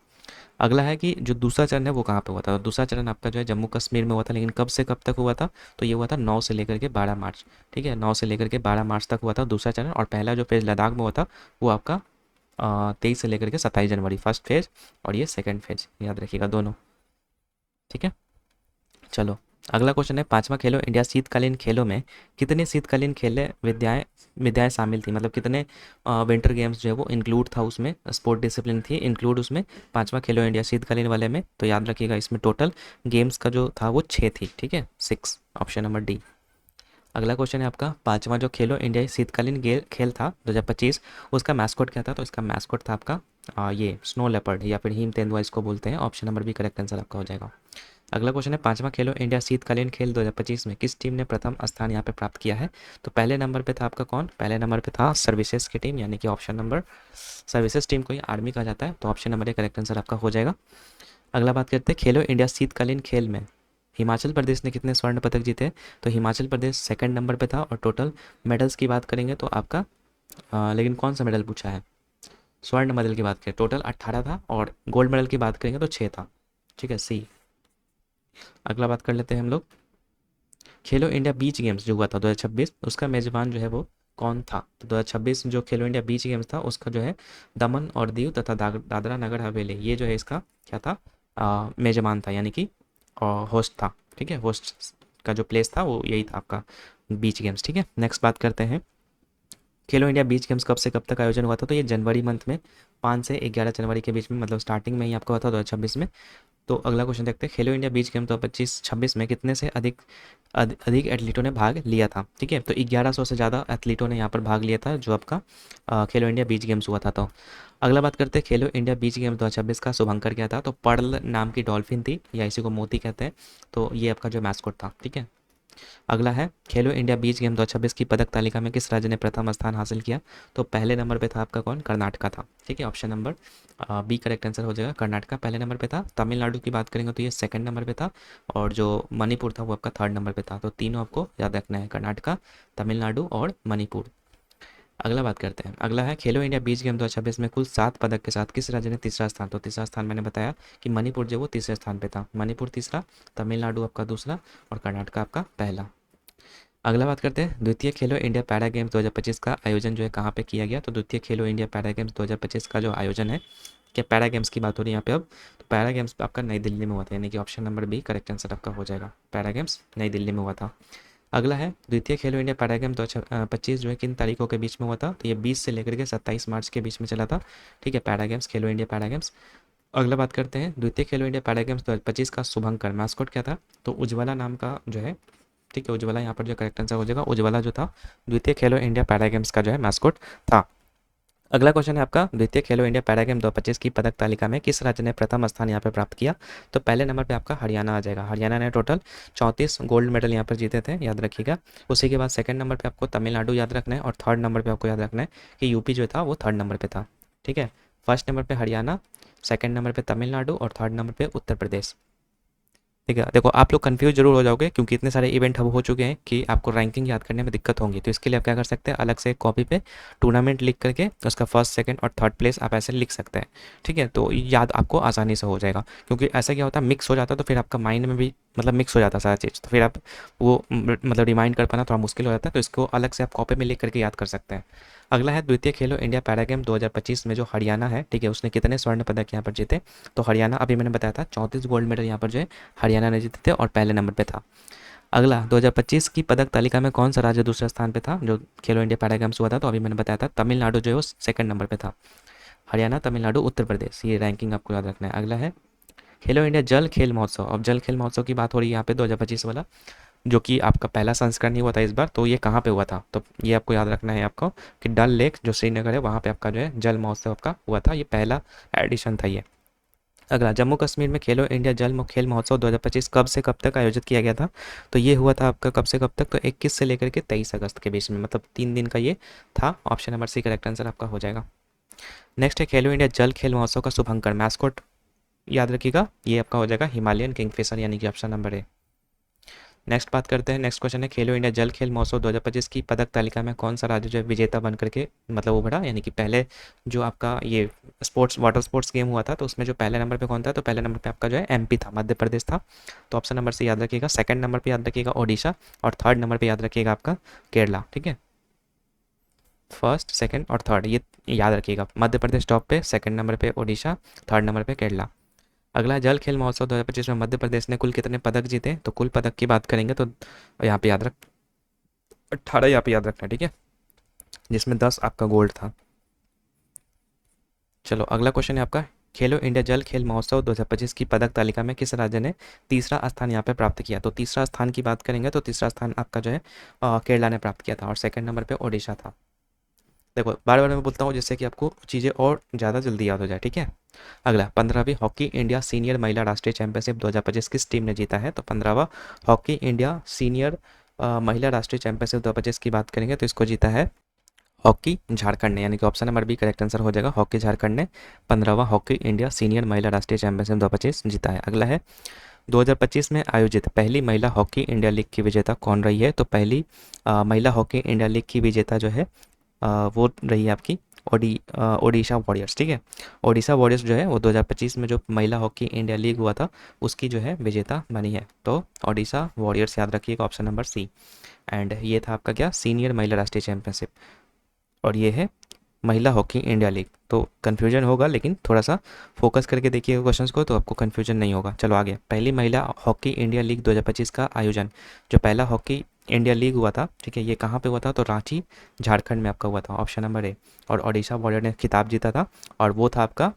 अगला है कि जो दूसरा चरण है वो कहाँ पे हुआ था? तो दूसरा चरण आपका जो है जम्मू कश्मीर में हुआ था, लेकिन कब से कब तक हुआ था? तो ये हुआ था 9 से लेकर के 12 मार्च, ठीक है, 9 से लेकर के 12 मार्च तक हुआ था दूसरा चरण। और पहला जो फेज लद्दाख में हुआ था वो आपका 23 से लेकर के 27 जनवरी, फर्स्ट फेज, और ये सेकंड फेज, याद रखिएगा दोनों, ठीक है। चलो, अगला क्वेश्चन है, पांचवा खेलो इंडिया शीतकालीन खेलों में कितने शीतकालीन खेले विद्याएं विद्याएं शामिल थी? मतलब कितने विंटर गेम्स जो है वो इंक्लूड था उसमें, स्पोर्ट डिसिप्लिन थी इंक्लूड उसमें पांचवा खेलो इंडिया शीतकालीन वाले में? तो याद रखिएगा इसमें टोटल गेम्स का जो था वो 6 थी, ठीक है, 6, ऑप्शन नंबर डी। अगला क्वेश्चन है आपका, पांचवा जो खेलो इंडिया शीतकालीन खेल था 2025 उसका मैस्कॉट क्या था? तो इसका मैस्कॉट था आपका ये स्नो लेपर्ड या फिर हिम तेंदुआ इसको बोलते हैं, option number B correct answer आपका हो जाएगा। अगला क्वेश्चन है, पांचवा खेलो इंडिया शीतकालीन खेल 2025 में किस टीम ने प्रथम स्थान यहाँ पे प्राप्त किया है? तो पहले नंबर पे था आपका कौन? पहले नंबर पे था सर्विसेज की टीम, यानी कि ऑप्शन नंबर, सर्विसेज टीम को ही आर्मी कहा जाता है, तो option number A correct answer आपका हो जाएगा। अगला बात करते हैं, खेलो इंडिया शीतकालीन खेल में हिमाचल प्रदेश ने कितने स्वर्ण पदक जीते? तो हिमाचल प्रदेश सेकंड नंबर पे था, और टोटल मेडल्स की बात करेंगे तो आपका लेकिन कौन सा मेडल पूछा है? स्वर्ण मेडल की बात करें टोटल 18 था, और गोल्ड मेडल की बात करेंगे तो 6 था, ठीक है, सी। अगला बात कर लेते हैं हम लोग, खेलो इंडिया बीच गेम्स जो हुआ था 2026 उसका मेजबान जो है वो कौन था? तो 2026 जो खेलो इंडिया बीच गेम्स था उसका जो है दमन और दीव तथा दादरा नगर हवेली, ये जो है इसका क्या था? मेजबान था, यानी कि होस्ट था, ठीक है, होस्ट का जो प्लेस था वो यही था आपका बीच गेम्स, ठीक है। नेक्स्ट बात करते हैं, खेलो इंडिया बीच गेम्स कब से कब तक आयोजन हुआ था? तो ये जनवरी मंथ में 5 से 11 जनवरी के बीच में, मतलब स्टार्टिंग में ही आपका हुआ था 2026 में। तो अगला क्वेश्चन देखते हैं, खेलो इंडिया बीच गेम 2025-26 में कितने से अधिक एथलीटों ने भाग लिया था? ठीक है, तो 1100 से ज़्यादा एथलीटों ने यहाँ पर भाग लिया था जो आपका खेलो इंडिया बीच गेम्स हुआ था। तो अगला बात करते हैं, खेलो इंडिया बीच गेम 2026 का शुभंकर क्या था? तो पर्ल नाम की डॉल्फिन थी, या इसी को मोती कहते हैं, तो ये आपका जो मैस्कॉट था, ठीक है। अगला है, खेलो इंडिया बीच गेम 2026 की पदक तालिका में किस राज्य ने प्रथम स्थान हासिल किया? तो पहले नंबर पे था आपका कौन? कर्नाटका था, ठीक है, option number B correct answer हो जाएगा। कर्नाटका पहले नंबर पे था। तमिलनाडु की बात करेंगे तो ये सेकंड नंबर पे था, और जो मणिपुर था वो आपका थर्ड नंबर पे था। तो तीनों आपको याद रखना है, कर्नाटका, तमिलनाडु और मणिपुर। अगला बात करते हैं, अगला है, खेलो इंडिया बीच गेम 2026 में कुल 7 पदक के साथ किस राज्य ने तीसरा स्थान? तो तीसरा स्थान मैंने बताया कि मणिपुर जो वो तीसरे स्थान पे था, मणिपुर तीसरा, तमिलनाडु आपका दूसरा और कर्नाटका आपका पहला। अगला बात करते हैं द्वितीय खेलो इंडिया पैरा गेम्स 2025 का आयोजन जो है कहाँ पे किया गया। तो द्वितीय खेलो इंडिया पैरा गेम्स 2025 का जो आयोजन है, क्या पैरा गेम्स की बात हो रही है यहाँ पे अब, तो पैरा गेम्स आपका नई दिल्ली में हुआ था, यानी कि option number B correct answer आपका हो जाएगा, पैरा गेम्स नई दिल्ली में हुआ था। अगला है द्वितीय खेलो इंडिया पैरा गेम 2025 जो है किन तारीखों के बीच में हुआ था। तो ये 20 से लेकर के 27 मार्च के बीच में चला था। ठीक है, पैरा गेम्स, खेलो इंडिया पैरा गेम्स। अगला बात करते हैं द्वितीय खेलो इंडिया पैरा गेम्स 2025 का शुभंकर मैस्कॉट क्या था। तो उज्ज्वला नाम का जो है, ठीक है, उज्ज्वला यहाँ पर जो करेक्ट आंसर हो जाएगा, उज्ज्वला जो था द्वितीय खेलो इंडिया पैरा गेम्स का जो है मैस्कॉट था। अगला क्वेश्चन है आपका द्वितीय खेलो इंडिया पैरा गेम 2025 की पदक तालिका में किस राज्य ने प्रथम स्थान यहाँ पे प्राप्त किया। तो पहले नंबर पे आपका हरियाणा आ जाएगा। हरियाणा ने टोटल 34 गोल्ड मेडल यहाँ पर जीते थे, याद रखिएगा। उसी के बाद सेकंड नंबर पे आपको तमिलनाडु याद रखना है, और थर्ड नंबर पे आपको याद रखना है कि यूपी जो था वो थर्ड नंबर पे था। ठीक है, फर्स्ट नंबर पे हरियाणा, सेकंड नंबर पे तमिलनाडु और थर्ड नंबर पे उत्तर प्रदेश। ठीक है, देखो आप लोग कंफ्यूज जरूर हो जाओगे क्योंकि इतने सारे इवेंट अब हो चुके हैं कि आपको रैंकिंग याद करने में दिक्कत होंगी। तो इसके लिए आप क्या कर सकते हैं, अलग से कॉपी पे टूर्नामेंट लिख करके उसका फर्स्ट सेकंड और थर्ड प्लेस आप ऐसे लिख सकते हैं। ठीक है, तो याद आपको आसानी से हो जाएगा, क्योंकि ऐसा क्या होता है मिक्स हो जाता है, तो फिर आपका माइंड में भी मतलब मिक्स हो जाता है सारा चीज़, तो फिर आप वो मतलब रिमाइंड कर पाना थोड़ा मुश्किल हो जाता है। तो इसको अलग से आप कॉपी में लिख करके याद कर सकते हैं। अगला है द्वितीय खेलो इंडिया पैरा गेम 2025 में जो हरियाणा है, ठीक है, उसने कितने स्वर्ण पदक यहाँ पर जीते। तो हरियाणा अभी मैंने बताया था 34 गोल्ड मेडल यहाँ पर जो है हरियाणा ने जीते थे और पहले नंबर पे था। अगला 2025 की पदक तालिका में कौन सा राज्य दूसरे स्थान पे था जो खेलो इंडिया पैरा गेम्स हुआ था। तो अभी मैंने बताया था तमिलनाडु जो है वो सेकंड नंबर पे था। हरियाणा, तमिलनाडु, उत्तर प्रदेश, ये रैंकिंग आपको याद रखना है। अगला है खेलो इंडिया जल खेल महोत्सव। अब जल खेल महोत्सव की बात हो रही है यहाँ पे 2025 वाला, जो कि आपका पहला संस्करण ही हुआ था इस बार। तो ये कहाँ पे हुआ था, तो ये आपको याद रखना है आपको कि डल लेक जो श्रीनगर है वहाँ पे आपका जो है जल महोत्सव आपका हुआ था, ये पहला एडिशन था ये। अगला जम्मू कश्मीर में खेलो इंडिया जल खेल महोत्सव 2025 कब से कब तक आयोजित किया गया था। तो ये हुआ था आपका कब से कब तक, तो 21 से लेकर के 23 अगस्त के बीच में, मतलब 3 दिन का ये था। Option number C correct answer आपका हो जाएगा। नेक्स्ट है खेलो इंडिया जल खेल महोत्सव का शुभंकर मैस्कॉट, याद रखिएगा ये आपका हो जाएगा हिमालयन किंगफिशर, यानी कि ऑप्शन नंबर ए। नेक्स्ट बात करते हैं, नेक्स्ट क्वेश्चन है खेलो इंडिया जल खेल महोत्सव 2025 की पदक तालिका में कौन सा राज्य जो है विजेता बन करके मतलब उभरा, यानी कि पहले जो आपका ये स्पोर्ट्स वाटर स्पोर्ट्स गेम हुआ था तो उसमें जो पहले नंबर पे कौन था, तो पहले नंबर पे आपका जो है एमपी था, मध्य प्रदेश था। तो ऑप्शन नंबर से याद रखिएगा। सेकंड नंबर पे याद रखिएगा ओडिशा, और थर्ड नंबर पे याद रखिएगा आपका केरला। ठीक है, फर्स्ट सेकंड और थर्ड ये याद रखिएगा। मध्य प्रदेश टॉप पे, सेकंड नंबर पे ओडिशा, थर्ड नंबर पे केरला। अगला जल खेल महोत्सव 2025 में मध्य प्रदेश ने कुल कितने पदक जीते। तो कुल पदक की बात करेंगे तो यहाँ पे याद रख 18 यहाँ पे याद रखना, ठीक है, जिसमें 10 आपका गोल्ड था। चलो अगला क्वेश्चन है आपका खेलो इंडिया जल खेल महोत्सव 2025 की पदक तालिका में किस राज्य ने तीसरा स्थान यहाँ पे प्राप्त किया। तो तीसरा स्थान की बात करेंगे तो तीसरा स्थान आपका जो है केरला ने प्राप्त किया था, और सेकंड नंबर पे ओडिशा था। देखो बार बार मैं बोलता हूँ जिससे कि आपको चीज़ें और ज़्यादा जल्दी याद हो जाए। ठीक है, अगला 15वीं हॉकी इंडिया सीनियर महिला राष्ट्रीय चैंपियनशिप 2025 किस टीम ने जीता है। तो 15वां हॉकी इंडिया सीनियर महिला राष्ट्रीय चैंपियनशिप 2025 की बात करेंगे तो इसको जीता है हॉकी झारखंड ने, यानी कि option number B correct answer हो जाएगा। हॉकी झारखंड ने 15वां हॉकी इंडिया सीनियर महिला राष्ट्रीय चैंपियनशिप 2025 जीता है। अगला है 2025 में आयोजित पहली महिला हॉकी इंडिया लीग की विजेता कौन रही है। तो पहली महिला हॉकी इंडिया लीग की विजेता जो है वो रही है आपकी ओडिशा वॉरियर्स। ठीक है, ओडिशा वॉरियर्स जो है वो 2025 में जो महिला हॉकी इंडिया लीग हुआ था उसकी जो है विजेता बनी है। तो ओडिशा वॉरियर्स याद रखिएगा, ऑप्शन नंबर सी। एंड ये था आपका क्या, सीनियर महिला राष्ट्रीय चैंपियनशिप, और ये है महिला हॉकी इंडिया लीग। तो कन्फ्यूजन होगा लेकिन थोड़ा सा फोकस करके देखिएगा क्वेश्चंस को तो आपको कन्फ्यूजन नहीं होगा। चलो आगे, पहली महिला हॉकी इंडिया लीग 2025 का आयोजन, जो पहला हॉकी इंडिया लीग हुआ था, ठीक है, ये कहाँ पे हुआ था। तो रांची झारखंड में आपका हुआ था, ऑप्शन नंबर ए। और ओडिशा वॉरियर ने खिताब जीता था, और वो था आपका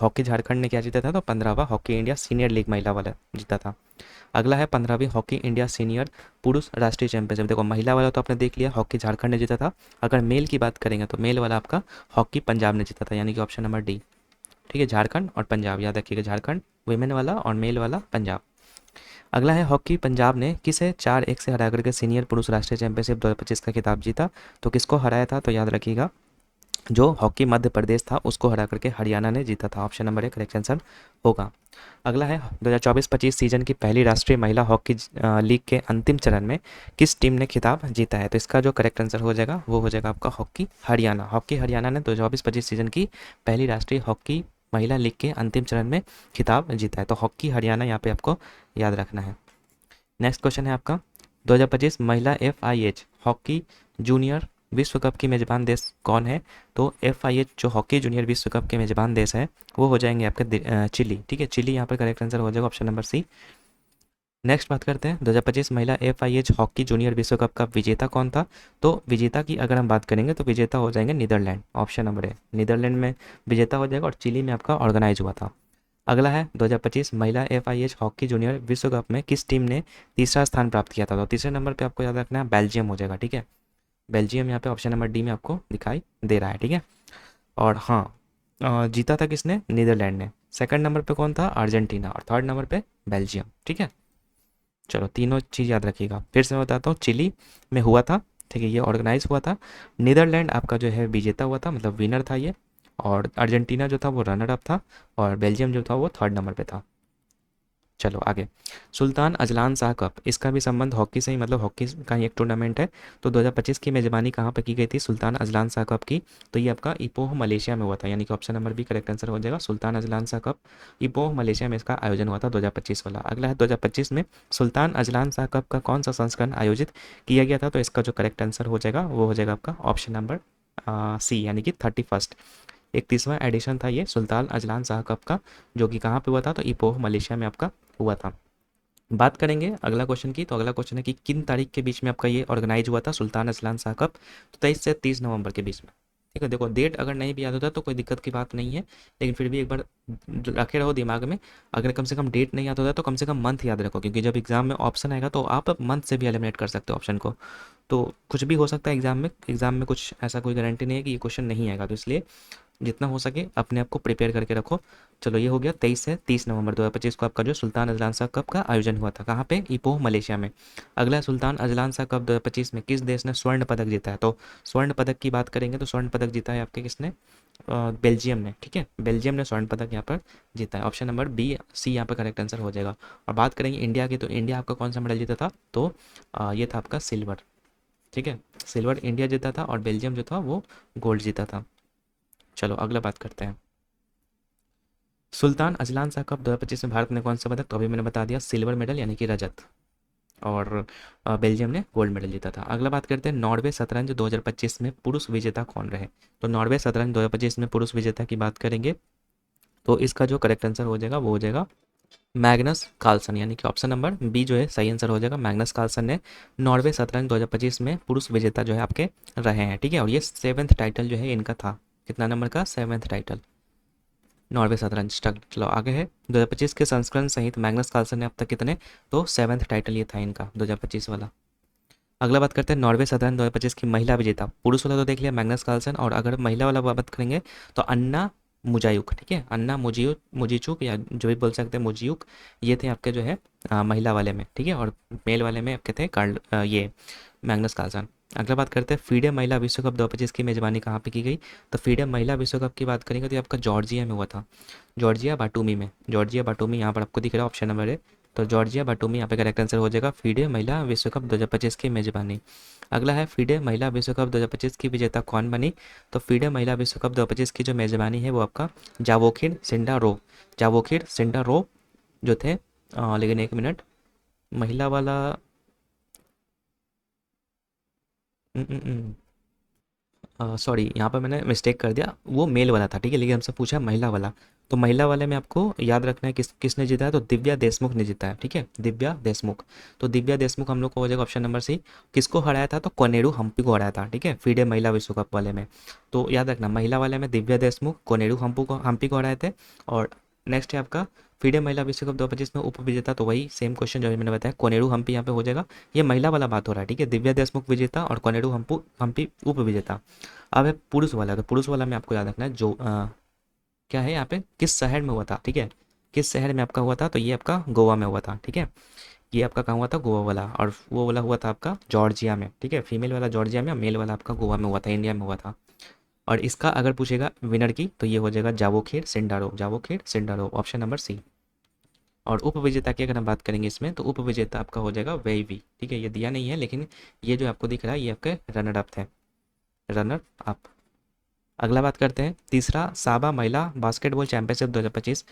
हॉकी झारखंड ने क्या जीता था, तो 15वां हॉकी इंडिया सीनियर लीग महिला वाला जीता था। अगला है 15वीं हॉकी इंडिया सीनियर पुरुष राष्ट्रीय चैंपियनशिप। देखो महिला वाला तो आपने देख लिया, हॉकी झारखंड ने जीता था। अगर मेल की बात करेंगे तो मेल वाला आपका हॉकी पंजाब ने जीता था, यानी कि ऑप्शन नंबर डी। ठीक है, झारखंड और पंजाब याद रखिएगा, झारखंड वुमेन वाला और मेल वाला पंजाब। अगला है हॉकी पंजाब ने किसे 4-1 से हरा करके सीनियर पुरुष राष्ट्रीय चैंपियनशिप 2025 का खिताब जीता। तो किसको हराया था, तो याद रखिएगा जो हॉकी मध्य प्रदेश था उसको हरा करके हरियाणा ने जीता था, option number A correct answer होगा। अगला है 2024-25 सीजन की पहली राष्ट्रीय महिला हॉकी लीग के अंतिम चरण में किस टीम ने खिताब जीता है। तो इसका जो करेक्ट आंसर हो जाएगा वो हो जाएगा आपका हॉकी हरियाणा। हॉकी हरियाणा ने 2024-25 सीजन की पहली राष्ट्रीय हॉकी महिला लीग के अंतिम चरण में खिताब जीता है। तो हॉकी हरियाणा यहाँ पे आपको याद रखना है। नेक्स्ट क्वेश्चन है आपका 2025 महिला FIH हॉकी जूनियर विश्व कप की मेज़बान देश कौन है? तो FIH जो हॉकी जूनियर विश्व कप के मेज़बान देश है वो हो जाएंगे आपके चिली। ठीक है, चिली यहाँ पर करेक्ट आंसर हो जाएगा ऑप्शन नंबर सी। नेक्स्ट बात करते हैं 2025 महिला FIH हॉकी जूनियर विश्व कप का विजेता कौन था? तो विजेता की अगर हम बात करेंगे तो विजेता हो जाएंगे Netherland, option number A, Netherland में विजेता हो जाएगा और चिली में आपका ऑर्गेनाइज हुआ था। अगला है 2025 महिला FIH हॉकी जूनियर विश्व कप में किस टीम ने तीसरा स्थान प्राप्त किया था? तो तीसरे नंबर पे आपको याद रखना है बेल्जियम हो जाएगा। ठीक है, बेल्जियम यहाँ पे ऑप्शन नंबर डी में आपको दिखाई दे रहा है। ठीक है, और हाँ, जीता था किसने? नीदरलैंड ने। सेकंड नंबर पे कौन था? अर्जेंटीना। और थर्ड नंबर पे बेल्जियम। ठीक है, चलो तीनों चीज़ याद रखिएगा। फिर से मैं बताता हूँ, चिली में हुआ था, ठीक है, ये ऑर्गेनाइज हुआ था। नीदरलैंड आपका जो है विजेता हुआ था, मतलब विनर था ये। और अर्जेंटीना जो था वो रनर अप था। और बेल्जियम जो था वो थर्ड नंबर पे था। चलो आगे, सुल्तान अजलान शाह कप, इसका भी संबंध हॉकी से ही, मतलब हॉकी का ही एक टूर्नामेंट है। तो 2025 की मेजबानी कहाँ पे की गई थी सुल्तान अजलान शाह कप की? तो ये आपका इपोह मलेशिया में हुआ था, यानी कि option number B correct answer हो जाएगा। Sultan Azlan Shah Cup Ipoh Malaysia में इसका आयोजन हुआ था 2025 वाला। अगला है 2025 में सुल्तान अजलान शाह कप का कौन सा संस्करण आयोजित किया गया था? तो इसका जो करेक्ट आंसर हो जाएगा वो हो जाएगा आपका ऑप्शन नंबर सी, यानी कि 31st, 31वां एडिशन था ये सुल्तान अजलान शाह कप का, जो कि कहाँ पे हुआ था? तो इपोह मलेशिया में आपका हुआ था। बात करेंगे अगला क्वेश्चन की, तो अगला क्वेश्चन है कि किन तारीख के बीच में आपका ये ऑर्गेनाइज हुआ था सुल्तान अजलान शाह कप? तो 23 से 30 नवंबर के बीच में। ठीक है, देखो डेट अगर नहीं भी याद होता तो कोई दिक्कत की बात नहीं है, लेकिन फिर भी एक बार रखे रहो दिमाग में। अगर कम से कम डेट नहीं याद होता तो कम से कम मंथ याद रखो, क्योंकि जब एग्जाम में ऑप्शन आएगा तो आप मंथ से भी एलिमिनेट कर सकते हो ऑप्शन को। तो कुछ भी हो सकता है एग्जाम में, कुछ ऐसा कोई गारंटी नहीं है कि ये क्वेश्चन नहीं आएगा, तो इसलिए जितना हो सके अपने आप को प्रिपेयर करके रखो। चलो ये हो गया 23 से 30 नवंबर 2025 को आपका जो सुल्तान अजलान शाह कप का आयोजन हुआ था, कहाँ पे? इपोह मलेशिया में। अगला है सुल्तान अजलान शाह कप 2025 में किस देश ने स्वर्ण पदक जीता है? तो स्वर्ण पदक की बात करेंगे तो स्वर्ण पदक जीता है आपके किसने? बेल्जियम ने। ठीक है, बेल्जियम ने स्वर्ण पदक यहाँ पर जीता है। ऑप्शन नंबर बी सी यहाँ पर करेक्ट आंसर हो जाएगा। और बात करेंगे इंडिया की, तो इंडिया आपका कौन सा मेडल जीता था? तो ये था आपका सिल्वर। ठीक है, सिल्वर इंडिया जीता था और बेल्जियम जो था वो गोल्ड जीता था। चलो अगला बात करते हैं, सुल्तान अजलान शाह कप 2025 में भारत ने कौन सा पदक? तो अभी मैंने बता दिया, सिल्वर मेडल यानी कि रजत। और बेल्जियम ने गोल्ड मेडल जीता था। अगला बात करते हैं, नॉर्वे शतरंज 2025 में पुरुष विजेता कौन रहे? तो नॉर्वे शतरंज 2025 में पुरुष विजेता की बात करेंगे तो इसका जो करेक्ट आंसर हो जाएगा वो हो जाएगा मैग्नस कार्लसन, यानी कि ऑप्शन नंबर बी जो है सही आंसर हो जाएगा। मैग्नस कार्लसन ने नॉर्वे शतरंज 2025 में पुरुष विजेता जो है आपके रहे हैं। ठीक है, और ये 7th टाइटल जो है इनका था। कितना नंबर का? 7th टाइटल नॉर्वे शतरंज तक। चलो आगे है, 2025 के संस्करण सहित मैग्नस कार्लसन ने अब तक कितने? तो 7th टाइटल ये था इनका 2025 वाला। अगला बात करते हैं, नॉर्वे शतरंज 2025 की महिला विजेता। पुरुष वाला तो देख लिया मैग्नस कार्लसन, और अगर महिला वाला बात करेंगे तो अन्ना मुजायुक। ठीक है, अन्ना मुजीचुक या जो भी बोल सकते हैं मुजियुक, ये थे आपके जो है महिला वाले में। ठीक है, और मेल वाले में आपके थे ये मैग्नस कार्लसन। अगला बात करते हैं, फीडे महिला विश्व कप 2025 की मेजबानी कहाँ पे की गई? तो फीडे महिला विश्व कप की बात करेंगे तो ये आपका जॉर्जिया में हुआ था, जॉर्जिया बाटूमी में। जॉर्जिया बाटूमी यहाँ पर आपको दिख रहा है ऑप्शन नंबर ए। तो जॉर्जिया बाटूमी यहाँ पे करेक्ट आंसर हो जाएगा, फीडे महिला विश्व कप 2025 की मेजबानी। अगला है, फीडे महिला विश्व कप 2025 की विजेता कौन बनी? तो फीडे महिला विश्व कप 2025 की जो मेजबानी है वो आपका जावोखिर सिंडा रो, जावोखिर सिंडा रो जो थे। लेकिन एक मिनट, महिला वाला सॉरी, यहाँ पर मैंने मिस्टेक कर दिया, वो मेल वाला था। ठीक है, लेकिन हमसे पूछा महिला वाला, तो महिला वाले में आपको याद रखना है किसने जीता है? तो दिव्या देशमुख ने जीता है। ठीक है, दिव्या देशमुख। तो दिव्या देशमुख हम लोग को हो जाएगा ऑप्शन नंबर सी। किसको हराया था? तो कोनेरू हम्पी को हराया था। ठीक है, फीडे महिला विश्व कप वाले में। तो याद रखना, महिला वाले में दिव्या देशमुख कोनेरू हम्पी को हराए थे। और नेक्स्ट है आपका फीडे महिला विश्व कप 2025 में उप विजेता, तो वही सेम क्वेश्चन जो मैंने बताया, कोनेरू हम्पी यहाँ पे हो जाएगा। ये महिला वाला बात हो रहा है। ठीक है, दिव्या देशमुख विजेता और कोनेरू हम्पी उप विजेता। अब है पुरुष वाला, तो पुरुष वाला में आपको याद रखना है जो क्या है यहाँ पे, किस शहर में हुआ था? ठीक है, किस शहर में आपका हुआ था? तो ये आपका गोवा में हुआ था। ठीक है, ये आपका कहाँ हुआ था? गोवा वाला। और वो वाला हुआ था आपका जॉर्जिया में। ठीक है, फीमेल वाला जॉर्जिया में और मेल वाला आपका गोवा में हुआ था, इंडिया में हुआ था। और इसका अगर पूछेगा विनर की तो ये हो जाएगा Javokhir Sindarov, Javokhir Sindarov, option number C. और उप विजेता की अगर हम बात करेंगे इसमें, तो उप विजेता आपका हो जाएगा वेईवी। ठीक है, ये दिया नहीं है, लेकिन ये जो आपको दिख रहा है ये आपके रनर अप थे, रनर अप। अगला बात करते हैं, तीसरा साबा महिला बास्केटबॉल चैंपियनशिप 2025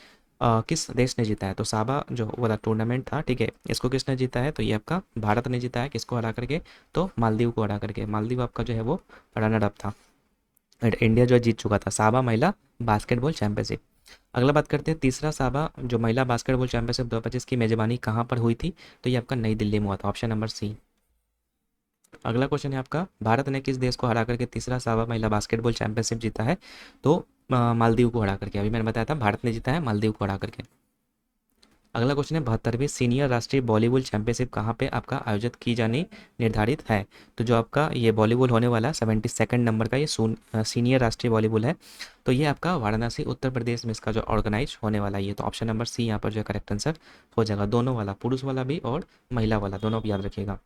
किस देश ने जीता है? तो साबा जो वाला टूर्नामेंट था, ठीक है, इसको किसने जीता है? तो ये आपका भारत ने जीता है। किसको हरा करके? तो मालदीव को हरा करके। मालदीव आपका जो है वो रनर अप था, और इंडिया जो है जीत चुका था साबा महिला बास्केटबॉल चैंपियनशिप। अगला बात करते हैं तीसरा साबा जो महिला बास्केटबॉल चैंपियनशिप 2025 की मेजबानी कहाँ पर हुई थी? तो ये आपका नई दिल्ली में हुआ था, ऑप्शन नंबर सी। अगला क्वेश्चन है आपका, भारत ने किस देश को हरा करके तीसरा साबा महिला बास्केटबॉल चैंपियनशिप जीता है? तो मालदीव को हरा करके। अभी मैंने बताया था भारत ने जीता है मालदीव को हरा करके। अगला क्वेश्चन है, 72वीं सीनियर राष्ट्रीय वॉलीबॉल चैंपियनशिप कहाँ पे आपका आयोजित की जानी निर्धारित है? तो जो आपका ये वॉलीबॉल होने वाला है 72nd नंबर का, ये सीनियर राष्ट्रीय वॉलीबॉल है, तो ये आपका वाराणसी उत्तर प्रदेश में इसका जो ऑर्गेनाइज होने वाला है ये। तो ऑप्शन नंबर सी यहाँ पर जो है करेक्ट आंसर हो जाएगा, दोनों वाला, पुरुष वाला भी और महिला वाला, दोनों भी याद रखिएगा।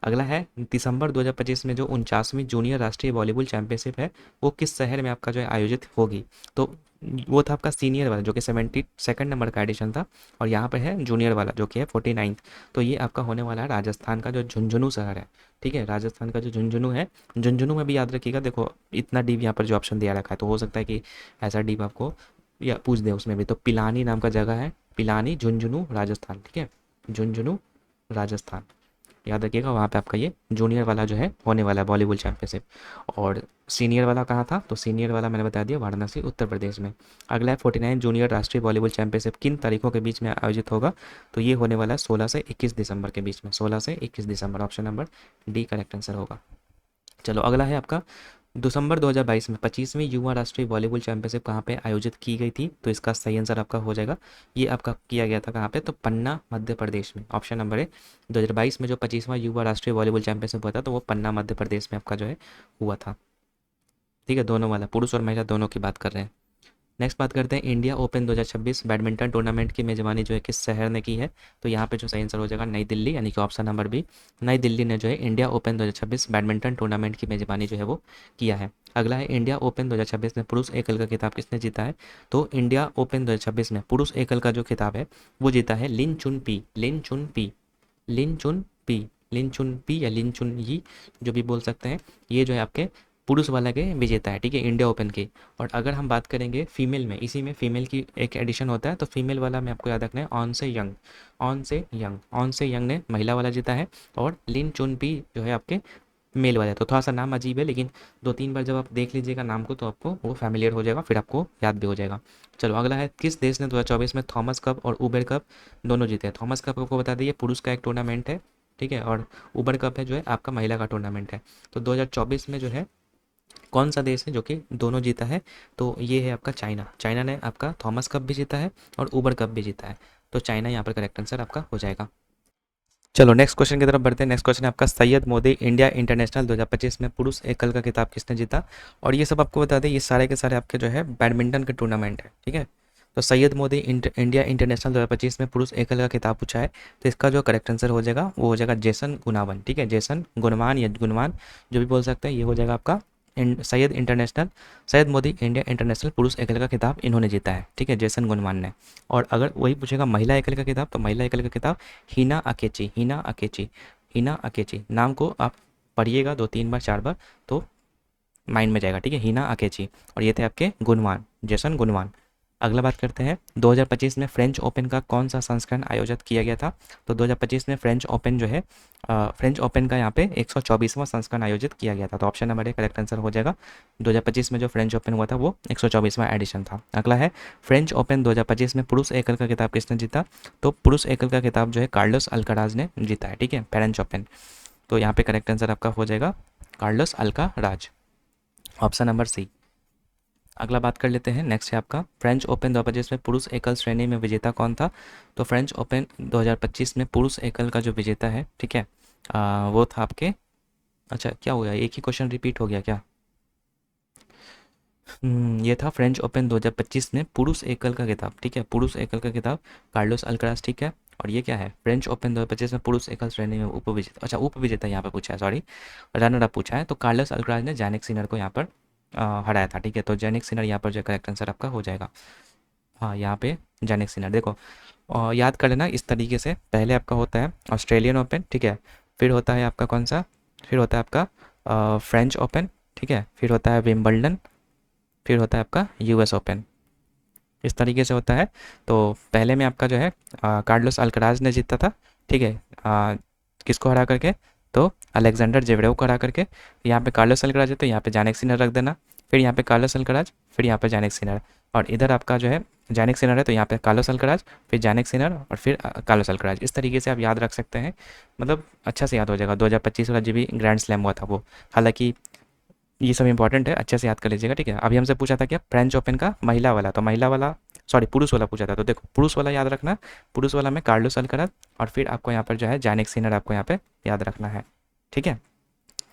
अगला है, दिसंबर 2025 में जो 49वीं जूनियर राष्ट्रीय वॉलीबॉल चैंपियनशिप है वो किस शहर में आपका जो है आयोजित होगी? तो वो था आपका सीनियर वाला जो कि 72nd नंबर का एडिशन था, और यहाँ पे है जूनियर वाला जो कि है 49th। तो ये आपका होने वाला है राजस्थान का जो झुंझुनू शहर है, ठीक है, राजस्थान का जो झुंझुनू है। झुंझुनू में भी याद रखिएगा, देखो इतना डीप यहाँ पर जो ऑप्शन दिया रखा है, तो हो सकता है कि ऐसा डीप आपको या पूछ दे उसमें भी। तो पिलानी नाम का जगह है, पिलानी, झुंझुनू, राजस्थान, ठीक है, झुंझुनू, राजस्थान, याद रखिएगा। वहाँ पे आपका ये जूनियर वाला जो है होने वाला है वॉलीबॉल चैंपियनशिप। और सीनियर वाला कहाँ था? तो सीनियर वाला मैंने बता दिया, वाराणसी उत्तर प्रदेश में। अगला है, 49 जूनियर राष्ट्रीय वॉलीबॉल चैंपियनशिप किन तारीखों के बीच में आयोजित होगा? तो ये होने वाला है 16 से 21 दिसंबर के बीच में, 16 से 21 दिसंबर, option number D correct answer होगा। चलो अगला है आपका, दिसंबर 2022 में 25वीं युवा राष्ट्रीय वॉलीबॉल चैंपियनशिप कहाँ पे आयोजित की गई थी? तो इसका सही आंसर आपका हो जाएगा, ये आपका किया गया था कहाँ पे? तो पन्ना, मध्य प्रदेश में, ऑप्शन नंबर ए। 2022 में जो 25वां युवा राष्ट्रीय वॉलीबॉल चैंपियनशिप हुआ था तो वो पन्ना, मध्य प्रदेश में आपका जो है हुआ था, ठीक है, दोनों वाला, पुरुष और महिला दोनों की बात कर रहे हैं। नेक्स्ट बात करते हैं, इंडिया ओपन 2026 बैडमिंटन टूर्नामेंट की मेजबानी जो है किस शहर ने की है? तो यहाँ पे जो सही आंसर हो जाएगा नई दिल्ली, यानी कि ऑप्शन नंबर बी, नई दिल्ली ने जो है इंडिया ओपन 2026 बैडमिंटन टूर्नामेंट की मेजबानी जो है वो किया है। अगला है, इंडिया ओपन 2026 में पुरुष एकल का खिताब किसने जीता है? तो इंडिया ओपन 2026 में पुरुष एकल का जो खिताब है वो जीता है लिन चुन पी, लिन चुन पी, लिन चुन पी, लिन चुन पी या लिन चुन यी, जो भी बोल सकते हैं। ये जो है आपके पुरुष वाला के विजेता है, ठीक है, इंडिया ओपन की। और अगर हम बात करेंगे फीमेल में, इसी में फीमेल की एक एडिशन होता है, तो फीमेल वाला में आपको याद रखना है ऑन से यंग, ऑन से यंग, ऑन से यंग ने महिला वाला जीता है, और लिन चुन पी जो है आपके मेल वाला है। तो थोड़ा सा नाम अजीब है, लेकिन 2-3 बार जब आप देख लीजिएगा नाम को तो आपको वो फैमिलियर हो जाएगा, फिर आपको याद भी हो जाएगा। चलो अगला है, किस देश ने 2024 में थॉमस कप और उबेर कप दोनों जीते हैं? थॉमस कप आपको बता दें, ये पुरुष का एक टूर्नामेंट है, ठीक है, और उबर कप है जो है आपका महिला का टूर्नामेंट है। तो 2024 में जो है कौन सा देश है जो कि दोनों जीता है? तो ये है आपका चाइना, चाइना ने आपका थॉमस कप भी जीता है और उबर कप भी जीता है। तो चाइना यहाँ पर करेक्ट आंसर आपका हो जाएगा। चलो नेक्स्ट क्वेश्चन की तरफ बढ़ते हैं। नेक्स्ट क्वेश्चन है आपका, सैयद मोदी इंडिया इंटरनेशनल 2025 में पुरुष एकल का खिताब किसने जीता? और ये सब आपको बता दें, ये सारे के सारे आपके जो है बैडमिंटन के टूर्नामेंट है, ठीक है। तो सैयद मोदी इंडिया इंटरनेशनल 2025 में पुरुष एकल का खिताब पूछा है, तो इसका जो करेक्ट आंसर हो जाएगा वो हो जाएगा जेसन गुनावन, ठीक है, जेसन गुणवान या गुणवान, जो भी बोल सकते हैं, ये हो जाएगा आपका Syed international, Syed Modi India international पुरुष एकल का खिताब इन्होंने जीता है, ठीक है, जेसन गुणवान ने। और अगर वही पूछेगा महिला एकल का खिताब, तो महिला एकल का खिताब हिना अकेची, हिना अकेची, हिना अकेची, नाम को आप पढ़िएगा 2-3 बार 4 बार तो माइंड में जाएगा, ठीक है, हिना अकेची। और ये थे आपके गुणवान, जेसन गुणवान। अगला बात करते हैं, 2025 में फ्रेंच ओपन का कौन सा संस्करण आयोजित किया गया था? तो 2025 में फ्रेंच ओपन जो है फ्रेंच ओपन का यहाँ पे 124वां संस्करण आयोजित किया गया था। तो option number A correct answer हो जाएगा, 2025 में जो फ्रेंच ओपन हुआ था वो 124वां एडिशन था। अगला है, फ्रेंच ओपन 2025 में पुरुष एकल का खिताब किसने जीता? तो पुरुष एकल का खिताब जो है कार्लोस अल्काराज ने जीता है, ठीक है, फ्रेंच ओपन। तो यहाँ पे करेक्ट आंसर आपका हो जाएगा Carlos Alcaraz, option number C. अगला बात कर लेते हैं, नेक्स्ट है आपका, फ्रेंच ओपन 2025 में पुरुष एकल श्रेणी में विजेता कौन था? तो फ्रेंच ओपन 2025 में पुरुष एकल का जो विजेता है, ठीक है, वो था आपके, अच्छा क्या हो गया, एक ही क्वेश्चन रिपीट हो गया क्या? ये था फ्रेंच ओपन 2025 में पुरुष एकल का खिताब, ठीक है, पुरुष एकल का खिताब कार्लोस अल्कराज, ठीक है। और ये क्या है, फ्रेंच ओपन 2025 में पुरुष एकल श्रेणी में उपविजेता, अच्छा उपविजेता यहाँ पे पूछा है, सॉरी, रनर अप पूछा है। तो कार्लोस अल्कराज ने जैनिक सिनर को यहाँ पर हराया था, ठीक है। तो जैनिक सिनर यहाँ पर जो करेक्ट आंसर आपका हो जाएगा, हाँ यहाँ पे जैनिक सिनर। देखो याद कर लेना इस तरीके से, पहले आपका होता है ऑस्ट्रेलियन ओपन, ठीक है, फिर होता है आपका कौन सा, फिर होता है आपका फ्रेंच ओपन, ठीक है, फिर होता है विम्बल्डन, फिर होता है आपका यूएस ओपन, इस तरीके से होता है। तो पहले में आपका जो है कार्लोस अल्कराज ने जीता था, ठीक है, किसको हरा करके, तो अलेक्जेंडर जेवरेव को हरा करके। यहाँ पे कार्लोस अल्कराज है तो यहाँ पे जानिक सिनर रख देना, फिर यहाँ पे कार्लोस अल्कराज, फिर यहाँ पे जानिक सिनर, और इधर आपका जो है जानिक सिनर है तो यहाँ पे कार्लोस अल्कराज, फिर जानिक सिनर और फिर कार्लोस अल्कराज। इस तरीके से आप याद रख सकते हैं, मतलब अच्छा से याद हो जाएगा। 2025 वाला जो भी ग्रैंड स्लैम हुआ था वो, हालांकि ये सब इंपॉर्टेंट है, अच्छे से याद कर लीजिएगा, ठीक है। अभी हमसे पूछा था क्या, फ्रेंच ओपन का महिला वाला, तो महिला वाला, सॉरी पुरुष वाला पूछा था, तो देखो पुरुष वाला याद रखना। पुरुष वाला में कार्लोस अल्कराज और फिर आपको यहाँ पर जो है जानिक सिनर आपको यहाँ पे याद रखना है, ठीक है।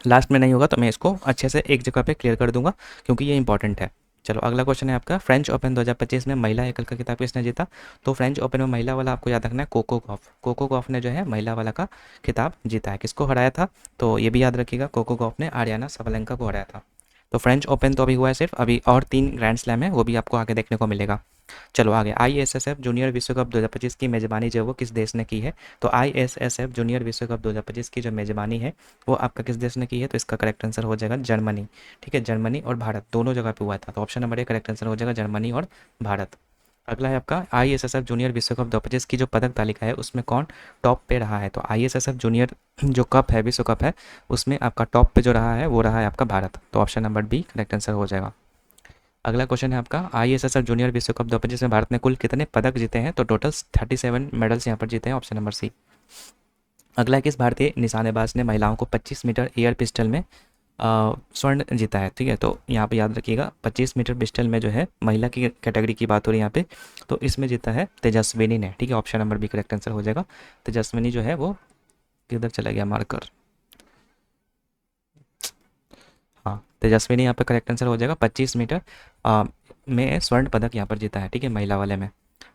लास्ट में नहीं होगा तो मैं इसको अच्छे से एक जगह पे क्लियर कर दूंगा क्योंकि ये इंपॉर्टेंट है। चलो अगला क्वेश्चन है आपका, फ्रेंच ओपन 2025 में महिला एकल का खिताब किसने जीता। तो फ्रेंच ओपन में महिला वाला आपको याद रखना है कोको गॉफ। कोको गॉफ ने जो है महिला वाला का खिताब जीता है। किसको हराया था, तो ये भी याद रखिएगा, कोको गॉफ ने आर्याना सबलेंका को हराया था। तो फ्रेंच ओपन तो अभी हुआ है सिर्फ, अभी और 3 ग्रैंड स्लैम है, वो भी आपको आगे देखने को मिलेगा। चलो आगे, ISSF जूनियर विश्व कप 2025 की मेज़बानी जो है वो किस देश ने की है। तो ISSF जूनियर विश्व कप 2025 की जो मेज़बानी है वो आपका किस देश ने की है, तो इसका करेक्ट आंसर हो जाएगा जर्मनी, ठीक है। जर्मनी और भारत दोनों जगह पे हुआ था, तो option number A correct answer हो जाएगा जर्मनी और भारत। अगला है आपका ISSF जूनियर विश्व कप 2025 की जो पदक तालिका है उसमें कौन टॉप पे रहा है। तो ISSF जूनियर जो कप है, विश्व कप है, उसमें आपका टॉप पे जो रहा है वो रहा है आपका भारत, तो option number B correct answer हो जाएगा। अगला क्वेश्चन है आपका, ISSF जूनियर विश्व कप 2025 में भारत ने कुल कितने पदक जीते हैं। तो टोटल 37 मेडल्स यहाँ पर जीते हैं, ऑप्शन नंबर सी। अगला किस भारतीय निशानेबाज ने महिलाओं को 25 मीटर एयर पिस्टल में स्वर्ण जीता है, ठीक है। तो यहाँ पे याद रखिएगा 25 मीटर पिस्टल में जो है महिला की कैटेगरी की बात हो रही है यहाँ पे, तो इसमें जीता है तेजस्विनी ने, ठीक है। Option number B correct answer हो जाएगा। तेजस्विनी जो है वो किधर चला गया मार्कर, हाँ तेजस्विनी यहाँ पे करेक्ट आंसर हो जाएगा। 25 मीटर में स्वर्ण पदक यहाँ पर जीता है, ठीक है, महिला वाले में।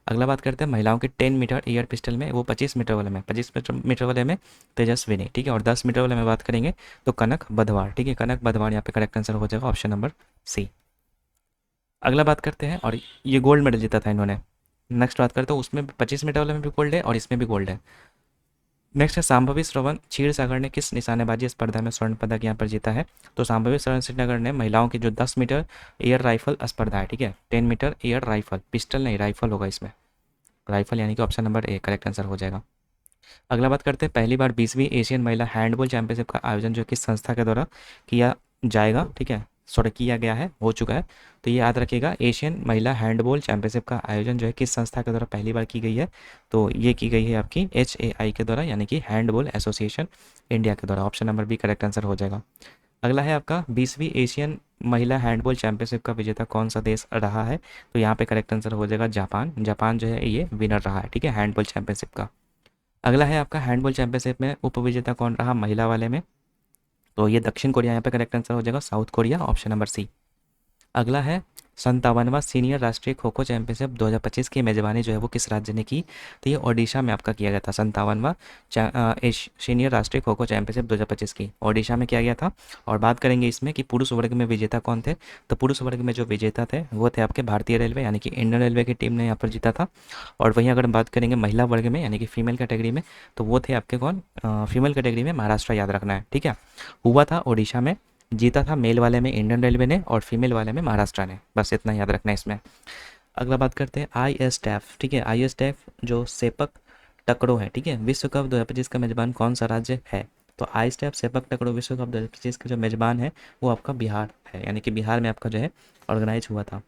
अगला बात करते हैं महिलाओं के 10 मीटर एयर पिस्टल में, वो 25 मीटर वाले में, 25 मीटर वाले में तेजस्विनी, ठीक है। और 10 मीटर वाले में बात करेंगे तो कनक बधवाड़, ठीक है, कनक बधवाड़ यहाँ पे करेक्ट आंसर हो जाएगा, ऑप्शन नंबर सी। अगला बात करते हैं, और ये गोल्ड मेडल जीता था इन्होंने। नेक्स्ट बात करते हैं, उसमें 25 मीटर वाले में भी गोल्ड है और इसमें भी गोल्ड है। नेक्स्ट है शांभवी श्रवण क्षीरसागर ने किस निशानेबाजी स्पर्धा में स्वर्ण पदक यहाँ पर जीता है। तो शांभवी श्रवण श्रीनगर ने महिलाओं की जो 10 मीटर एयर राइफल स्पर्धा है, ठीक है, 10 मीटर एयर राइफल, पिस्टल नहीं राइफल होगा इसमें, राइफल यानी कि option number A correct answer हो जाएगा। अगला बात करते हैं, पहली बार 20वीं एशियन महिला हैंडबॉल चैंपियनशिप का आयोजन जो किस संस्था के द्वारा किया जाएगा, ठीक है, सॉरी किया गया है, हो चुका है। तो ये याद रखिएगा, एशियन महिला हैंडबॉल चैंपियनशिप का आयोजन जो है किस संस्था के द्वारा पहली बार की गई है। तो ये की गई है आपकी HAI के द्वारा, यानी कि हैंडबॉल एसोसिएशन इंडिया के द्वारा, option number B correct answer हो जाएगा। अगला है आपका 20वीं एशियन महिला हैंडबॉल चैंपियनशिप का विजेता कौन सा देश रहा है। तो यहाँ पे करेक्ट आंसर हो जाएगा जापान। जापान जो है ये विनर रहा है, ठीक है, हैंडबॉल चैंपियनशिप का। अगला है आपका हैंडबॉल चैंपियनशिप में उपविजेता कौन रहा महिला वाले में। तो ये दक्षिण कोरिया यहाँ पे करेक्ट आंसर हो जाएगा, South Korea, option number C. अगला है 57वां सीनियर राष्ट्रीय खो खो चैंपियनशिप 2025 की मेजबानी जो है वो किस राज्य ने की। तो ये ओडिशा में आपका किया गया था। 57वां सीनियर राष्ट्रीय खो खो चैंपियनशिप 2025 की ओडिशा में किया गया था। और बात करेंगे इसमें कि पुरुष वर्ग में विजेता कौन थे। तो पुरुष वर्ग में जो विजेता थे वो थे आपके भारतीय रेलवे, यानी कि इंडियन रेलवे की टीम ने यहाँ पर जीता था। और वहीं अगर हम बात करेंगे महिला वर्ग में, यानी कि फीमेल कैटेगरी में, तो वो थे आपके कौन, फीमेल कैटेगरी में महाराष्ट्र, याद रखना है, ठीक है। हुआ था ओडिशा में, जीता था मेल वाले में इंडियन रेलवे ने और फीमेल वाले में महाराष्ट्र ने, बस इतना याद रखना है इसमें। अगला बात करते हैं ISTAF, ठीक है, ISTAF जो सेपक टकरो है, ठीक है, विश्व कप 2025 का मेजबान कौन सा राज्य है। तो ISTAF सेपक टकरो विश्व कप 2025 का जो मेजबान है वो आपका बिहार है, यानी कि बिहार में आपका जो है ऑर्गेनाइज हुआ था।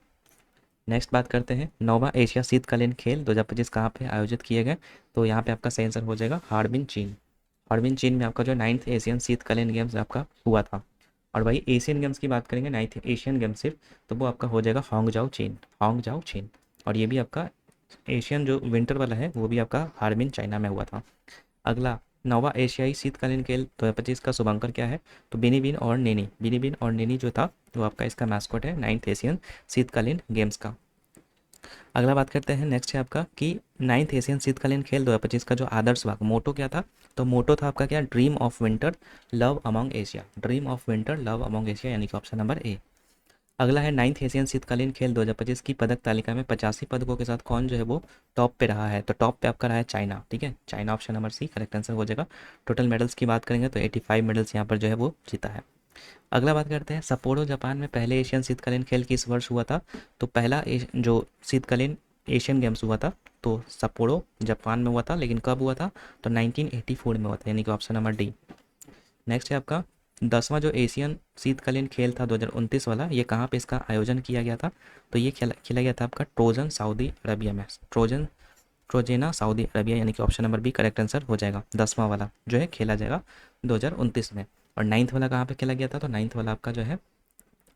नेक्स्ट बात करते हैं, 9वां एशिया शीतकालीन खेल 2025 कहाँ पे आयोजित किए गए। तो यहाँ पे आपका सही आंसर हो जाएगा हार्बिन चीन। हार्बिन चीन में आपका जो 9th एशियन शीतकालीन गेम्स आपका हुआ था। और भाई एशियन गेम्स की बात करेंगे, 9th एशियन गेम्स सिर्फ, तो वो आपका हो जाएगा हांगझाऊ चीन, हांगझाऊ चीन। और ये भी आपका एशियन जो विंटर वाला है वो भी आपका हार्बिन चाइना में हुआ था। अगला 9वां एशियाई शीतकालीन खेल 2025 का शुभांकर क्या है। तो बिनी और नैनी, बिनी और नैनी जो था वो आपका इसका मैस्कॉट है 9th एशियन शीतकालीन गेम्स का। अगला बात करते हैं, नेक्स्ट है आपका कि 9th एशियन शीतकालीन खेल 2025 का जो आदर्श वाक्य मोटो क्या था। तो मोटो था आपका क्या, dream of winter love among Asia, dream of winter love among Asia, यानी कि ऑप्शन नंबर ए। अगला है 9th एशियन शीतकालीन खेल 2025 की पदक तालिका में 85 पदकों के साथ कौन जो है वो टॉप पे रहा है। तो टॉप पे आपका रहा है चाइना, ठीक है, China, option number C correct answer हो जाएगा। टोटल मेडल्स की बात करेंगे तो 85 मेडल्स यहाँ पर जो है वो जीता है। अगला बात करते हैं सप्पोरो जापान में पहले एशियन शीतकालीन खेल किस वर्ष हुआ था। तो पहला जो शीतकालीन एशियन गेम्स हुआ था तो सप्पोरो जापान में हुआ था, लेकिन कब हुआ था तो 1984 में हुआ था, यानी कि ऑप्शन नंबर डी। नेक्स्ट है आपका 10वां जो एशियन शीतकालीन खेल था 2029 वाला, ये कहाँ पे इसका आयोजन किया गया था। तो ये खेला गया था आपका ट्रोजन सऊदी अरबिया में, ट्रोजेना सऊदी अरबिया, यानी कि option number B correct answer हो जाएगा। 10वां वाला जो है खेला जाएगा 2029 में। और नाइन्थ वाला कहाँ पे खेला गया था, तो नाइन्थ वाला आपका जो है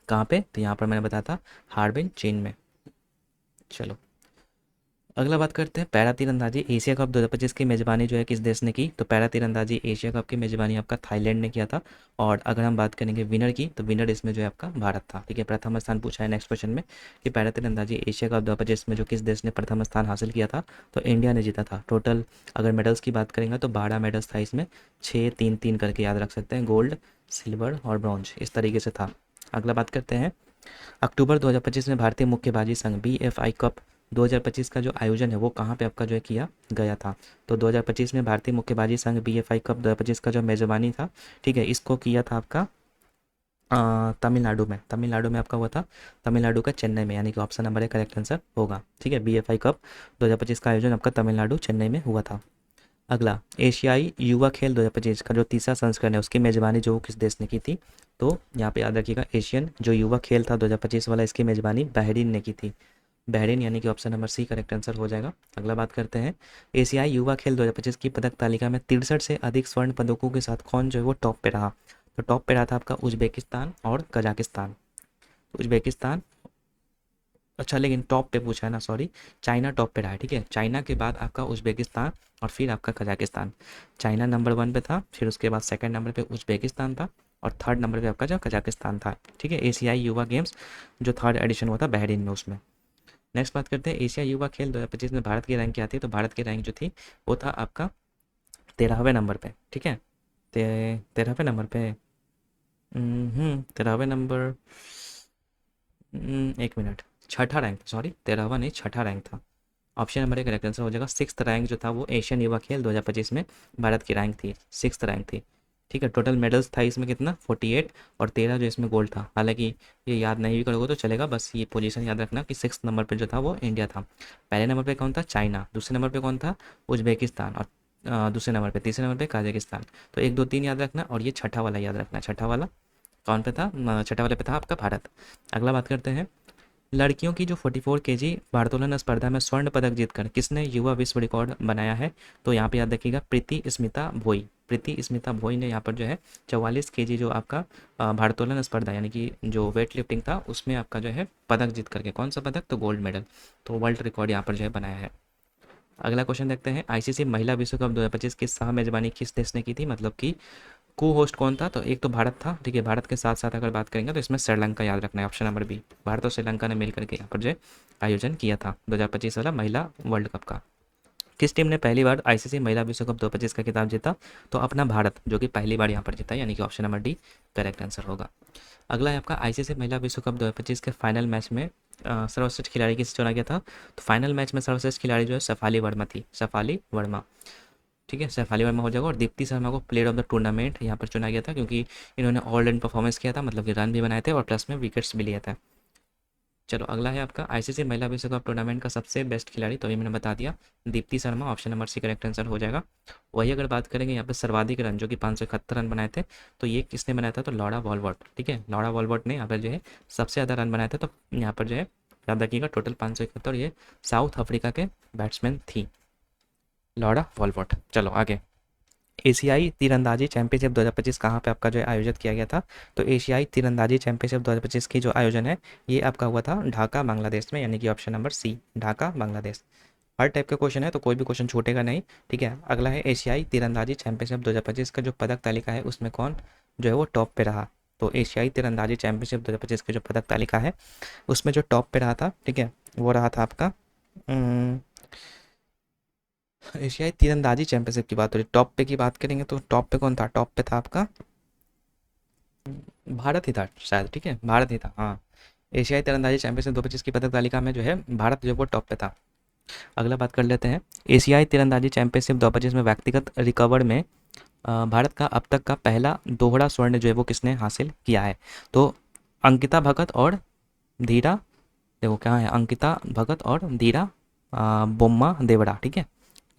कहाँ पे, तो यहाँ पर मैंने बताया था हार्बिन चीन में। चलो अगला बात करते हैं पैरा तीरंदाजी एशिया कप 2025 की मेज़बानी जो है किस देश ने की। तो पैरा तीरंदाजी एशिया कप की मेज़बानी आपका थाईलैंड ने किया था। और अगर हम बात करेंगे विनर की, तो विनर इसमें जो है आपका भारत था। ठीक है, प्रथम स्थान पूछा है नेक्स्ट क्वेश्चन में कि पैरा तीरंदाजी एशिया कप 2025 में जो किस देश ने प्रथम स्थान हासिल किया था, तो इंडिया ने जीता था। टोटल अगर मेडल्स की बात करेंगे तो 12 मेडल्स था इसमें, 6-3-3 करके याद रख सकते हैं, गोल्ड, सिल्वर और ब्रॉन्ज इस तरीके से था। अगला बात करते हैं अक्टूबर 2025 में भारतीय मुक्केबाजी संघ BFI कप 2025 का जो आयोजन है वो कहाँ पे आपका जो है किया गया था। तो 2025 में भारतीय मुक्केबाजी संघ BFI कप 2025 का जो मेज़बानी था, ठीक है, इसको किया था आपका तमिलनाडु में। तमिलनाडु में आपका हुआ था, तमिलनाडु का चेन्नई में, यानी कि ऑप्शन नंबर है करेक्ट आंसर होगा। ठीक है, BFI कप 2025 का आयोजन आपका तमिलनाडु चेन्नई में हुआ था। अगला एशियाई युवा खेल 2025 का जो तीसरा संस्करण है उसकी मेज़बानी जो किस देश ने की थी। तो यहाँ पे याद रखिएगा एशियन जो युवा खेल था 2025 वाला, इसकी मेज़बानी बहरीन ने की थी। बहरीन, यानी कि option number C correct answer हो जाएगा। अगला बात करते हैं एशियाई युवा खेल 2025 की पदक तालिका में 63 से अधिक स्वर्ण पदकों के साथ कौन जो है वो टॉप पे रहा। तो टॉप पे रहा था आपका उज्बेकिस्तान और कजाकिस्तान। उज्बेकिस्तान, अच्छा लेकिन टॉप पे पूछा है ना, सॉरी, चाइना टॉप पे रहा है। ठीक है, चाइना के बाद आपका उज्बेकिस्तान और फिर आपका कजाकिस्तान। चाइना नंबर 1 पे था, फिर उसके बाद सेकंड नंबर पे उज्बेकिस्तान था और थर्ड नंबर पे आपका जो कजाकिस्तान था। ठीक है, एशियाई युवा गेम्स जो थर्ड एडिशन हुआ था बहरीन में, उसमें। नेक्स्ट बात करते हैं एशिया युवा खेल 2025 में भारत की रैंक क्या थी। तो भारत की रैंक जो थी वो था आपका 13वें नंबर पे। ठीक है, 13वें नंबर पे, 13वें नंबर, एक मिनट, छठा रैंक, सॉरी 13वां नहीं, छठा रैंक था। ऑप्शन नंबर एक करेक्ट आंसर हो जाएगा। सिक्स रैंक जो था वो एशियन युवा खेल 2025 में भारत की रैंक थी, सिक्स रैंक थी। ठीक है, टोटल मेडल्स था इसमें कितना 48 और 13 जो इसमें गोल्ड था। हालांकि ये याद नहीं भी करोगे तो चलेगा, बस ये पोजीशन याद रखना कि सिक्स नंबर पे जो था वो इंडिया था। पहले नंबर पे कौन था, चाइना। दूसरे नंबर पे कौन था, उज्बेकिस्तान। और दूसरे नंबर पे, तीसरे नंबर पे कजाकिस्तान। तो 1 2 3 याद रखना, और ये छठा वाला याद रखना। छठा वाला कौन पे था, छठा वाले पे था आपका भारत। अगला बात करते हैं लड़कियों की जो 44 केजी भारोत्तोलन स्पर्धा में स्वर्ण पदक जीतकर किसने युवा विश्व रिकॉर्ड बनाया है। तो यहाँ पे याद रखिएगा प्रीति स्मिता भोई। प्रीति स्मिता भोई ने यहाँ पर जो है 44 केजी जो आपका भारोत्तोलन स्पर्धा, यानी कि जो वेट लिफ्टिंग था, उसमें आपका जो है पदक जीत करके, कौन सा पदक, तो गोल्ड मेडल, तो वर्ल्ड रिकॉर्ड यहाँ पर जो है बनाया है। अगला क्वेश्चन देखते हैं आईसीसी महिला विश्व कप 2025 की सह मेजबानी किस देश ने की थी, मतलब कि को होस्ट कौन था। तो एक तो भारत था, ठीक है, भारत के साथ साथ अगर बात करेंगे तो इसमें श्रीलंका याद रखना है, ऑप्शन नंबर बी। भारत और श्रीलंका ने मिल करके यहाँ पर जो है आयोजन किया था 2025 वाला महिला वर्ल्ड कप का। किस टीम ने पहली बार आईसीसी महिला विश्व कप 2025 का खिताब जीता। तो अपना भारत, जो कि पहली बार यहाँ पर जीता, यानी कि option number D correct answer होगा। अगला है आपका आईसीसी महिला विश्व कप 2025 के फाइनल मैच में सर्वश्रेष्ठ खिलाड़ी किसे चुना गया था। तो फाइनल मैच में सर्वश्रेष्ठ खिलाड़ी जो है शेफाली वर्मा थी, शेफाली वर्मा। ठीक है, शेफाली वर्मा हो जाएगा। और दीप्ति शर्मा को प्लेयर ऑफ द टूर्नामेंट यहाँ पर चुना गया था, क्योंकि इन्होंने ऑल राउंड परफॉर्मेंस किया था, मतलब कि रन भी बनाए थे और प्लस में विकेट्स भी लिए थे। चलो अगला है आपका आईसीसी महिला विश्व कप टूर्नामेंट का सबसे बेस्ट खिलाड़ी, तो ये मैंने बता दिया, Deepti Sharma, option number C correct answer हो जाएगा। वही अगर बात करेंगे यहाँ पे सर्वाधिक रन जो कि 571 रन बनाए थे, तो ये किसने बनाया था, तो लॉरा वॉलवर्ट। ठीक है, लॉरा वॉलवर्ट ने यहाँ पर जो है सबसे ज़्यादा रन बनाए थे। तो यहाँ पर जो है याद रखिएगा टोटल 571, ये साउथ अफ्रीका के बैट्समैन थी, लॉरा वॉलवर्ट। चलो आगे एशियाई तीरंदाजी चैंपियनशिप 2025 कहाँ पे आपका जो है आयोजित किया गया था। तो एशियाई तीरंदाजी चैंपियनशिप 2025 की जो आयोजन है ये आपका हुआ था ढाका बांग्लादेश में, यानी कि option number C Dhaka Bangladesh. हर टाइप का क्वेश्चन है तो कोई भी क्वेश्चन छूटेगा नहीं। ठीक है, अगला है एशियाई तीरंदाजी चैंपियनशिप 2025 का जो पदक तालिका है उसमें कौन जो है वो टॉप पे रहा। तो एशियाई तीरंदाजी चैंपियनशिप 2025 की जो पदक तालिका है उसमें जो टॉप पे रहा था, ठीक है, वो रहा था आपका एशियाई तीरंदाजी चैंपियनशिप की बात हो रही, टॉप पे की बात करेंगे तो टॉप पे कौन था, टॉप पे था आपका भारत ही था शायद। ठीक है, भारत ही था, हाँ। एशियाई तीरंदाजी चैंपियनशिप 2025 की पदक तालिका में जो है भारत जो वो टॉप पे था। अगला बात कर लेते हैं एशियाई तीरंदाजी चैंपियनशिप 2025 में व्यक्तिगत रिकवर में भारत का अब तक का पहला दोहरा स्वर्ण जो है वो किसने हासिल किया है? तो अंकिता भगत और धीरा, देखो क्या है, अंकिता भगत और धीरा बोम्मा देवड़ा, ठीक है।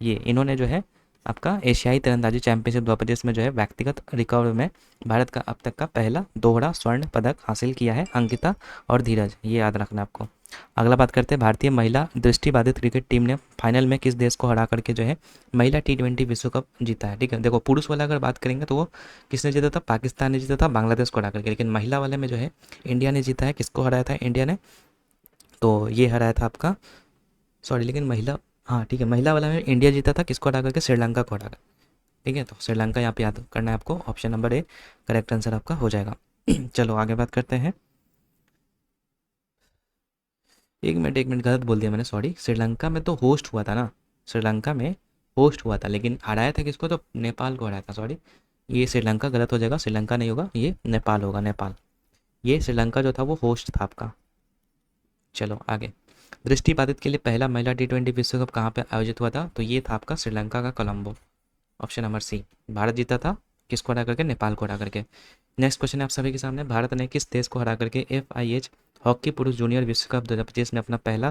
ये इन्होंने जो है आपका एशियाई तीरंदाजी चैंपियनशिप 2025 में जो है व्यक्तिगत रिकर्व में भारत का अब तक का पहला दोहरा स्वर्ण पदक हासिल किया है, अंकिता और धीरज, ये याद रखना आपको। अगला बात करते हैं, भारतीय महिला दृष्टिबाधित क्रिकेट टीम ने फाइनल में किस देश को हरा करके जो है महिला T20 विश्व कप जीता है? ठीक है, देखो पुरुष वाला अगर बात करेंगे तो वो किसने जीता था? पाकिस्तान ने जीता था बांग्लादेश को हरा करके। लेकिन महिला वाले में जो है इंडिया ने जीता है। किसको हराया था इंडिया ने? तो ये हराया था आपका, सॉरी, लेकिन महिला, हाँ ठीक है, महिला वाला में इंडिया जीता था। किसको हरा करके? श्रीलंका को हरा कर। ठीक है, तो श्रीलंका यहाँ पे याद करना है आपको। Option number A correct answer आपका हो जाएगा। चलो आगे बात करते हैं। एक मिनट गलत बोल दिया मैंने, सॉरी। श्रीलंका में तो होस्ट हुआ था ना, श्रीलंका में होस्ट हुआ था, लेकिन हराया था किसको? तो नेपाल को हराया था, सॉरी। ये श्रीलंका गलत हो जाएगा, श्रीलंका नहीं होगा, ये नेपाल होगा, नेपाल। ये श्रीलंका जो था वो होस्ट था आपका। चलो आगे, दृष्टिबाधित के लिए पहला महिला T20 विश्व कप कहाँ पे आयोजित हुआ था? तो ये था आपका श्रीलंका का Colombo. Option number C. Bharat जीता था किसको हरा करके? नेपाल को हरा करके। नेक्स्ट क्वेश्चन है आप सभी के सामने, भारत ने किस देश को हरा करके FIH हॉकी पुरुष जूनियर विश्व कप 2025 में अपना पहला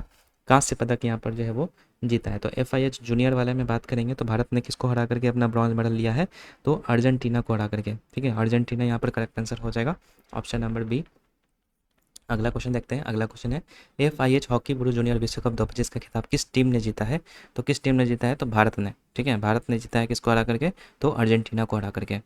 कांस्य पदक यहाँ पर जो है वो जीता है? तो FIH जूनियर वाले में बात करेंगे तो भारत ने किसको हरा करके अपना ब्रॉन्ज मेडल लिया है? तो अर्जेंटीना को हरा करके। ठीक है, अर्जेंटीना यहाँ पर करेक्ट आंसर हो जाएगा, ऑप्शन नंबर बी। अगला क्वेश्चन देखते हैं। अगला क्वेश्चन है, FIH हॉकी पुरुष जूनियर विश्व कप 2025 का खिताब किस टीम ने जीता है? तो किस टीम ने जीता है? तो भारत ने। ठीक है, भारत ने जीता है। किसको हरा करके? तो अर्जेंटीना को हरा करके।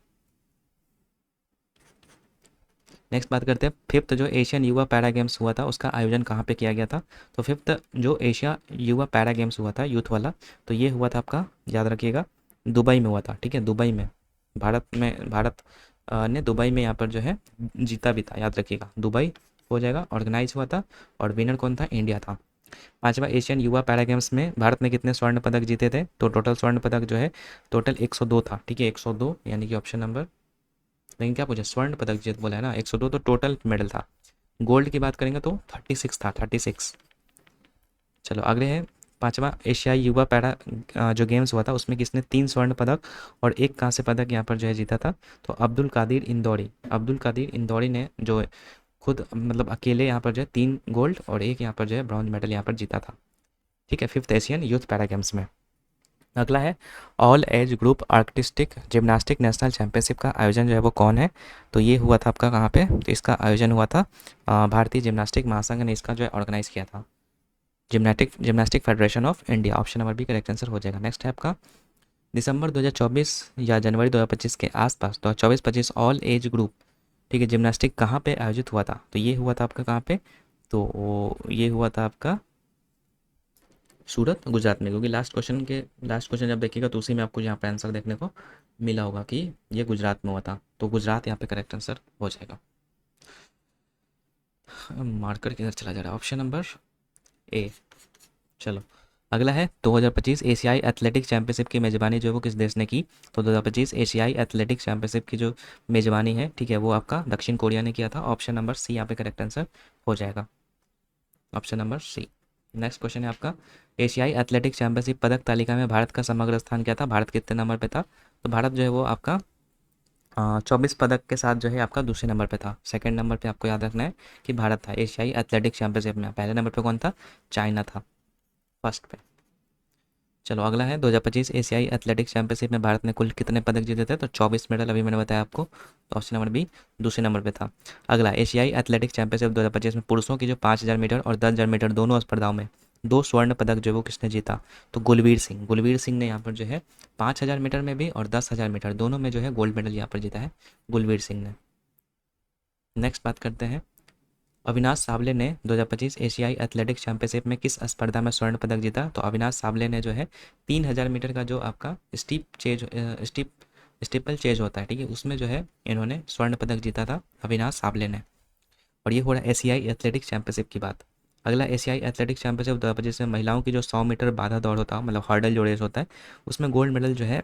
नेक्स्ट बात करते हैं, फिफ्थ जो एशियन युवा पैरा गेम्स हुआ था उसका आयोजन कहाँ पे किया गया था? तो फिफ्थ जो एशिया युवा पैरा गेम्स हुआ था यूथ वाला, तो ये हुआ था आपका, याद रखिएगा, दुबई में हुआ था। ठीक है, दुबई में, भारत ने दुबई में यहाँ पर जो है जीता भी था, याद रखिएगा, दुबई हो जाएगा। ऑर्गेनाइज हुआ था और विनर कौन था? इंडिया था। पांचवा, एशियन युवा पैरा गेम्स में भारत ने कितने स्वर्ण पदक जीते थे? तो टोटल स्वर्ण पदक जो है टोटल 102 था। ठीक है, 102, यानी कि ऑप्शन नंबर, लेकिन क्या पूछा? स्वर्ण पदक जीत बोला है ना, 102 तो टोटल मेडल था। गोल्ड की बात करेंगे तो 36 था, 36। चलो अगले है, पांचवा, एशियाई युवा पैरा जो गेम्स हुआ था उसमें किसने 3 स्वर्ण पदक और 1 कांस्य पदक यहाँ पर जो है जीता था? तो अब्दुल कादिर इंदौरी ने जो खुद मतलब अकेले यहाँ पर जो है 3 गोल्ड और 1 यहाँ पर जो है ब्रॉन्ज मेडल यहाँ पर जीता था। ठीक है, fifth Asian youth para games में। अगला है, all age group artistic gymnastic national championship का आयोजन जो है वो कौन है? तो ये हुआ था आपका कहाँ पे? तो इसका आयोजन हुआ था भारतीय जिम्नास्टिक महासंघ ने इसका जो है ऑर्गेनाइज किया था, gymnastic federation of India. Option number B correct answer हो जाएगा। नेक्स्ट है आपका, दिसंबर 2024 या जनवरी 2025 के आसपास, तो 24-25 ऑल एज ग्रुप, ठीक है, जिम्नास्टिक कहाँ पे आयोजित हुआ था? तो ये हुआ था आपका कहाँ पे? तो ये हुआ था आपका सूरत, गुजरात में, क्योंकि लास्ट क्वेश्चन जब देखिएगा तो उसी में आपको यहाँ पे आंसर देखने को मिला होगा कि ये गुजरात में हुआ था, तो गुजरात यहाँ पे करेक्ट आंसर हो जाएगा। मार्कर किधर चला जा रहा है? ऑप्शन नंबर ए। चलो अगला है, 2025 एशियाई एथलेटिक चैंपियनशिप की मेज़बानी जो है वो किस देश ने की? तो 2025 एशियाई एथलेटिक चैंपियनशिप की जो मेज़बानी है, ठीक है, वो आपका दक्षिण कोरिया ने किया था। ऑप्शन नंबर सी यहाँ पे करेक्ट आंसर हो जाएगा, option number C. Next question है आपका, एशियाई एथलेटिक चैंपियनशिप पदक तालिका में भारत का समग्र स्थान क्या था? भारत कितने नंबर पे था? तो भारत जो है वो आपका 24 पदक के साथ जो है आपका दूसरे नंबर पे था। सेकंड नंबर पे आपको याद रखना है कि भारत था एशियाई एथलेटिक चैंपियनशिप में। पहले नंबर पे कौन था? चाइना था फर्स्ट पे। चलो अगला है, 2025 एशियाई एथलेटिक चैंपियनशिप में भारत ने कुल कितने पदक जीते थे? तो 24 मेडल, अभी मैंने बताया आपको, तो ऑप्शन नंबर बी दूसरे नंबर पे था। अगला, एशियाई एथलेटिक चैंपियनशिप 2025 में पुरुषों की जो 5000 मीटर और 10,000 मीटर दोनों स्पर्धाओं में 2 स्वर्ण पदक जो है वो किसने जीता? तो गुलवीर सिंह ने यहाँ पर जो है 5000 मीटर में भी और 10,000 मीटर दोनों में जो है गोल्ड मेडल यहाँ पर जीता है गुलवीर सिंह ने। नेक्स्ट बात करते हैं, अविनाश सावले ने 2025 एशियाई एथलेटिक्स चैंपियनशिप में किस स्पर्धा में स्वर्ण पदक जीता? तो अविनाश सावले ने जो है 3000 मीटर का जो आपका स्टीपल चेज होता है, ठीक है, उसमें जो है इन्होंने स्वर्ण पदक जीता था अविनाश सावले ने। और ये हो रहा है एशियाई एथलेटिक्स चैंपियनशिप की बात। अगला, एशियाई एथलेटिक्स चैंपियनशिप 2025 में महिलाओं की जो 100 मीटर बाधा दौड़ होता है, मतलब हर्डल जो रेस होता है, उसमें गोल्ड मेडल जो है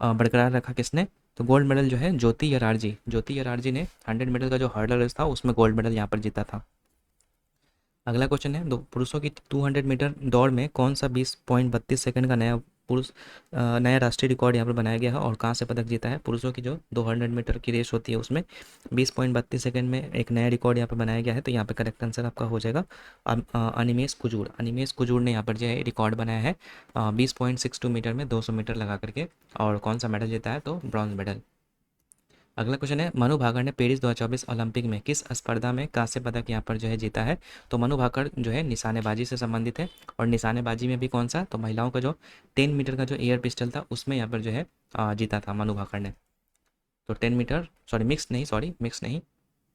बरकरार रखा किसने? तो गोल्ड मेडल जो है ज्योति यरारजी ने 100 मीटर का जो हर्डल रेस था उसमें गोल्ड मेडल यहाँ पर जीता था। अगला क्वेश्चन है, दो पुरुषों की 200 मीटर दौड़ में कौन सा 20.32 सेकंड का नया पुरुष नया राष्ट्रीय रिकॉर्ड यहाँ पर बनाया गया है और कांस्य पदक जीता है। पुरुषों की जो 200 मीटर की रेस होती है उसमें 20.32 सेकंड में एक नया रिकॉर्ड यहाँ पर बनाया गया है। तो यहाँ पे करेक्ट आंसर आपका हो जाएगा अनिमेश कुजूर। अनिमेश कुजूर ने यहाँ पर जो है रिकॉर्ड बनाया है 20.62 मीटर में 200 मीटर लगा करके। और कौन सा मेडल जीता है? तो ब्रॉन्ज मेडल। अगला क्वेश्चन है, मनु भाकर ने पेरिस 2024 ओलंपिक में किस स्पर्धा में कांस्य पदक यहाँ पर जो है जीता है? तो मनु भाकर जो है निशानेबाजी से संबंधित है और निशानेबाजी में भी कौन सा? तो महिलाओं का जो 10 मीटर का जो एयर पिस्टल था उसमें यहाँ पर जो है जीता था मनु भाकर ने। तो 10 मीटर मिक्स नहीं,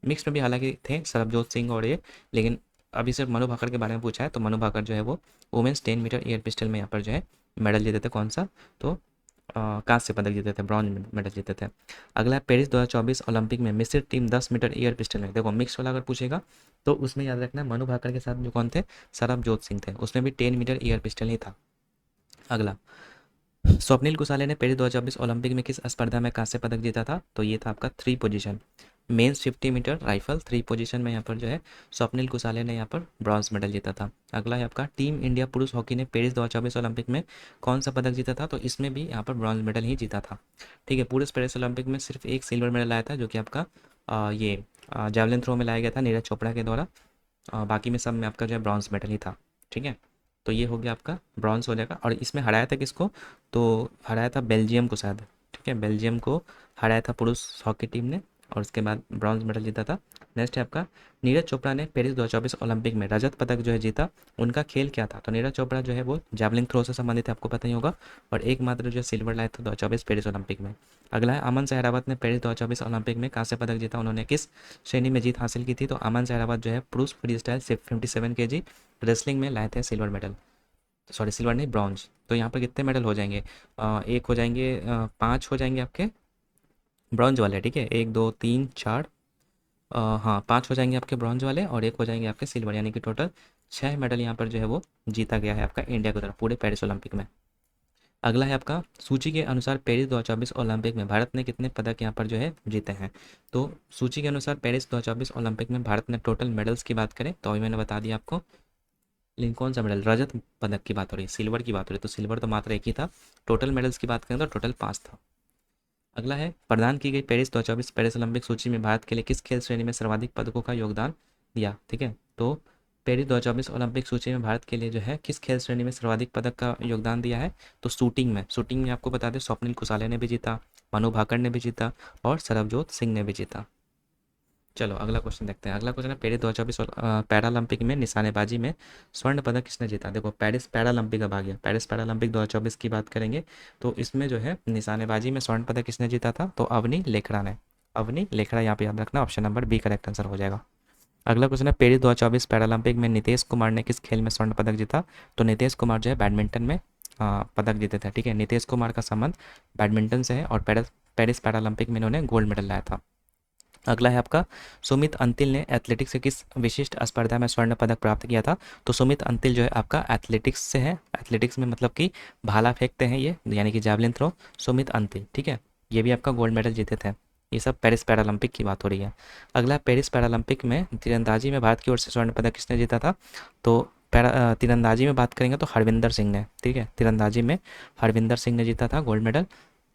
मिक्स में भी हालांकि थे सरबजोत सिंह और ये, लेकिन अभी सिर्फ मनु भाकर के बारे में पूछा है। तो मनु भाकर जो है वो वुमेंस 10 मीटर एयर पिस्टल में यहाँ पर जो है मेडल जीते थे। कौन सा? तो कांस्य पदक जीते थे, ब्रॉन्ज मेडल जीते थे। अगला है, पेरिस 2024 ओलंपिक में मिश्रित टीम 10 मीटर एयर पिस्टल में, देखो मिक्स वाला अगर पूछेगा तो उसमें याद रखना मनु भाकर के साथ जो कौन थे? सरबजोत सिंह थे, उसमें भी 10 मीटर एयर पिस्टल ही था। अगला, स्वप्निल कुसाले ने पेरिस 2024 ओलंपिक में किस स्पर्धा में कांस्य पदक जीता था? तो ये था आपका 3 position men's 50 meter rifle 3 position में यहाँ पर जो है स्वप्निल कुसाले ने यहाँ पर ब्रॉन्ज मेडल जीता था। अगला है आपका, टीम इंडिया पुरुष हॉकी ने पेरिस 2024 ओलंपिक में कौन सा पदक जीता था? तो इसमें भी यहाँ पर ब्रॉन्ज मेडल ही जीता था। ठीक है, पुरुष पेरिस ओलंपिक में सिर्फ एक सिल्वर मेडल आया था जो कि आपका ये जैवलिन थ्रो में लाया गया था नीरज चोपड़ा के द्वारा। बाकी में सब में आपका जो है ब्रॉन्ज मेडल ही था। ठीक है, तो ये हो गया आपका ब्रॉन्ज हो जाएगा। और इसमें हराया था किसको? तो हराया था बेल्जियम को शायद। ठीक है, बेल्जियम को हराया था पुरुष हॉकी टीम ने और उसके बाद ब्रॉन्ज मेडल जीता था। नेक्स्ट है आपका, नीरज चोपड़ा ने पेरिस 2024 ओलंपिक में रजत पदक जो है जीता, उनका खेल क्या था? तो नीरज चोपड़ा जो है वो जैवलिन थ्रो से संबंधित है, आपको पता ही होगा, और एकमात्र जो सिल्वर लाया था 2024 पेरिस ओलंपिक में। अगला है, अमन सहरावत ने पेरिस 2024 ओलंपिक में कांस्य पदक जीता, उन्होंने किस श्रेणी में जीत हासिल की थी? तो अमन सहरावत जो है पुरुष फ्री स्टाइल 57 kg रेसलिंग में लाए थे सिल्वर मेडल, सॉरी सिल्वर नहीं ब्रॉन्ज। तो यहाँ पर कितने मेडल हो जाएंगे? एक हो जाएंगे, 5 हो जाएंगे आपके ब्रॉन्ज वाले। ठीक है, 1 2 3 4, हाँ 5 हो जाएंगे आपके ब्रॉन्ज वाले और 1 हो जाएंगे आपके सिल्वर, यानी कि टोटल 6 मेडल यहाँ पर जो है वो जीता गया है आपका इंडिया की तरफ पूरे पेरिस ओलंपिक में। अगला है आपका, सूची के अनुसार पेरिस 2024 ओलंपिक में भारत ने कितने पदक यहाँ पर जो है जीते हैं? तो सूची के अनुसार पेरिस 2024 ओलंपिक में भारत ने टोटल मेडल्स की बात करें तो अभी मैंने बता दिया आपको, लेकिन कौन सा मेडल? रजत पदक की बात हो रही है, सिल्वर की बात हो रही है, तो सिल्वर तो मात्र एक ही था। टोटल मेडल्स की बात करें तो टोटल 5 था। अगला है, प्रदान की गई पेरिस 2024 पेरिस ओलंपिक सूची में भारत के लिए किस खेल श्रेणी में सर्वाधिक पदकों का योगदान दिया? ठीक है, तो पेरिस 2024 ओलंपिक सूची में भारत के लिए जो है किस खेल श्रेणी में सर्वाधिक पदक का योगदान दिया है? तो शूटिंग में आपको बता दें स्वप्निल कुसाले ने भी जीता, मनु भाकर ने भी जीता और सरबजोत सिंह ने भी जीता। चलो अगला क्वेश्चन देखते हैं। अगला क्वेश्चन है, पेरिस 2024 पैरालंपिक में निशानेबाजी में स्वर्ण पदक किसने जीता? देखो पेरिस पैरालंपिक अब आ गया, पेरिस पैरालंपिक 2024 की बात करेंगे तो इसमें जो है निशानेबाजी में स्वर्ण पदक किसने जीता था? तो अवनी लेखड़ा ने। अवनी लेखड़ा, यहाँ पे याद रखना, option number B correct answer हो जाएगा। अगला क्वेश्चन है, पेरिस 2024 पैरालंपिक में नितेश कुमार ने किस खेल में स्वर्ण पदक जीता? तो नितेश कुमार जो है बैडमिंटन में पदक जीते थे। ठीक है, नितेश कुमार का संबंध बैडमिंटन से है और पेरिस पैरालंपिक में इन्होंने गोल्ड मेडल लाया था। अगला है आपका, सुमित अंतिल ने एथलेटिक्स से किस विशिष्ट स्पर्धा में स्वर्ण पदक प्राप्त किया था? तो सुमित अंतिल जो है आपका एथलेटिक्स से है, एथलेटिक्स में मतलब कि भाला फेंकते हैं ये, यानी कि जैवलिन थ्रो, सुमित अंतिल। ठीक है, ये भी आपका गोल्ड मेडल जीते थे। ये सब पेरिस पैरालंपिक की बात हो रही है। अगला, पेरिस पैरालंपिक में तीरंदाजी में भारत की ओर से स्वर्ण पदक किसने जीता था? तो तीरंदाजी में बात करेंगे तो हरविंदर सिंह ने। ठीक है, तीरंदाजी में हरविंदर सिंह ने जीता था गोल्ड मेडल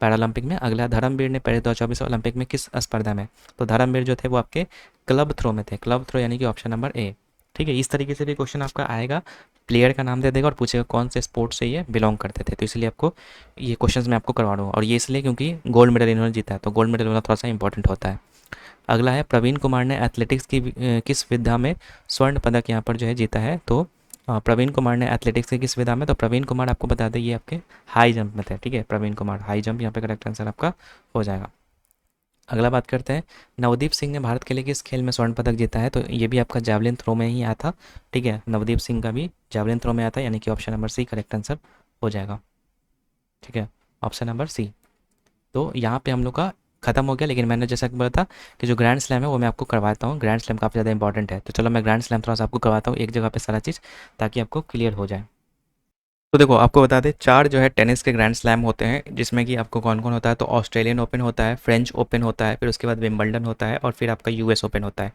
पैरालंपिक में। अगला, धर्मवीर ने पेरिस 2024 ओलंपिक में किस स्पर्धा में? तो धर्मवीर जो थे वो आपके क्लब थ्रो में थे, क्लब थ्रो यानी कि ऑप्शन नंबर ए। ठीक है, इस तरीके से भी क्वेश्चन आपका आएगा, प्लेयर का नाम दे देगा और पूछेगा कौन से स्पोर्ट्स से ये बिलोंग करते थे, तो इसलिए आपको ये क्वेश्चंस मैं आपको करवा रहा हूँ, और ये इसलिए क्योंकि गोल्ड मेडल इन्होंने जीता है तो गोल्ड मेडल होना थोड़ा सा इंपॉर्टेंट होता है। अगला है, प्रवीण कुमार ने एथलेटिक्स की किस विधा में स्वर्ण पदक यहाँ पर जो है जीता है? तो प्रवीण कुमार ने एथलेटिक्स की किस विधा में? तो प्रवीण कुमार आपको बता दें ये आपके हाई जंप में थे। ठीक है, प्रवीण कुमार हाई जंप यहाँ पे करेक्ट आंसर आपका हो जाएगा। अगला बात करते हैं, नवदीप सिंह ने भारत के लिए किस खेल में स्वर्ण पदक जीता है? तो ये भी आपका जैवलिन थ्रो में ही आया था। ठीक है, नवदीप सिंह का भी जैवलिन थ्रो में आया था, यानी कि option number C correct answer हो जाएगा। ठीक है, ऑप्शन नंबर सी। तो यहाँ पे हम लोग का खत्म हो गया, लेकिन मैंने जैसा कि बोला था कि जो ग्रैंड स्लैम है वो मैं आपको करवाता हूँ। ग्रैंड स्लैम काफ़ी ज़्यादा इंपॉर्टेंट है, तो चलो मैं ग्रैंड स्लैम थोड़ा सा आपको करवाता हूँ एक जगह पे सारा चीज़, ताकि आपको क्लियर हो जाए। तो देखो आपको बता दें 4 जो है टेनिस के ग्रैंड स्लैम होते हैं, जिसमें कि आपको कौन कौन होता है? तो ऑस्ट्रेलियन ओपन होता है, फ्रेंच ओपन होता है, फिर उसके बाद विंबलडन होता है और फिर आपका यूएस ओपन होता है।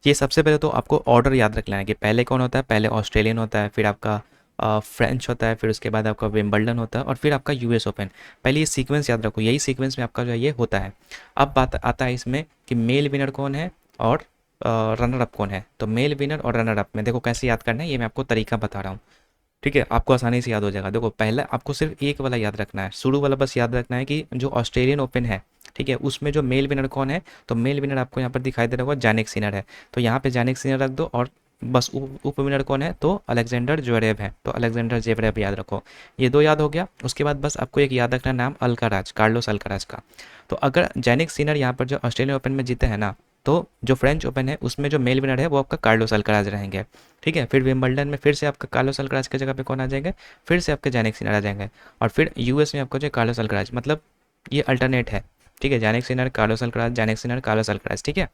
ये सबसे पहले तो आपको ऑर्डर याद रखना है कि पहले कौन होता है, पहले ऑस्ट्रेलियन होता है, फिर आपका फ्रेंच होता है, फिर उसके बाद आपका विंबलडन होता है और फिर आपका यूएस ओपन। पहले ये सीक्वेंस याद रखो, यही सीक्वेंस में आपका जो है ये होता है। अब बात आता है इसमें कि मेल विनर कौन है और रनर अप कौन है। तो मेल विनर और रनर अप में देखो कैसे याद करना है, ये मैं आपको तरीका बता रहा हूँ। ठीक है, आपको आसानी से याद हो जाएगा। देखो पहले आपको सिर्फ एक वाला याद रखना है, शुरू वाला बस याद रखना है कि जो ऑस्ट्रेलियन ओपन है, ठीक है, उसमें जो मेल विनर कौन है। तो मेल विनर आपको यहाँ पर दिखाई दे रहा होगा जानिक सिनर है, तो यहाँ पे जानिक सिनर रख दो। और बस उप विनर कौन है, तो अलेक्जेंडर ज्वेरेव है, तो अलेक्जेंडर ज्वेरेव याद रखो। ये दो याद हो गया। उसके बाद बस आपको एक याद रखना नाम अल्काराज, कार्लोस अल्काराज का। तो अगर जानिक सिनर यहाँ पर जो ऑस्ट्रेलियन ओपन में जीते हैं ना, तो जो फ्रेंच ओपन है उसमें जो मेल विनर है वो आपका कार्लोस अल्काराज रहेंगे। ठीक है, फिर विंबलडन में फिर से आपका कार्लोस अल्काराज की जगह पे कौन आ जाएंगे, फिर से आपके जानिक सिनर आ जाएंगे। और फिर यूएस में आपको जो कार्लोस अल्काराज, मतलब ये अल्टरनेट है। ठीक है, जानिक Sinner Carlos Alcaraz, जानिक Sinner Carlos Alcaraz. ठीक है,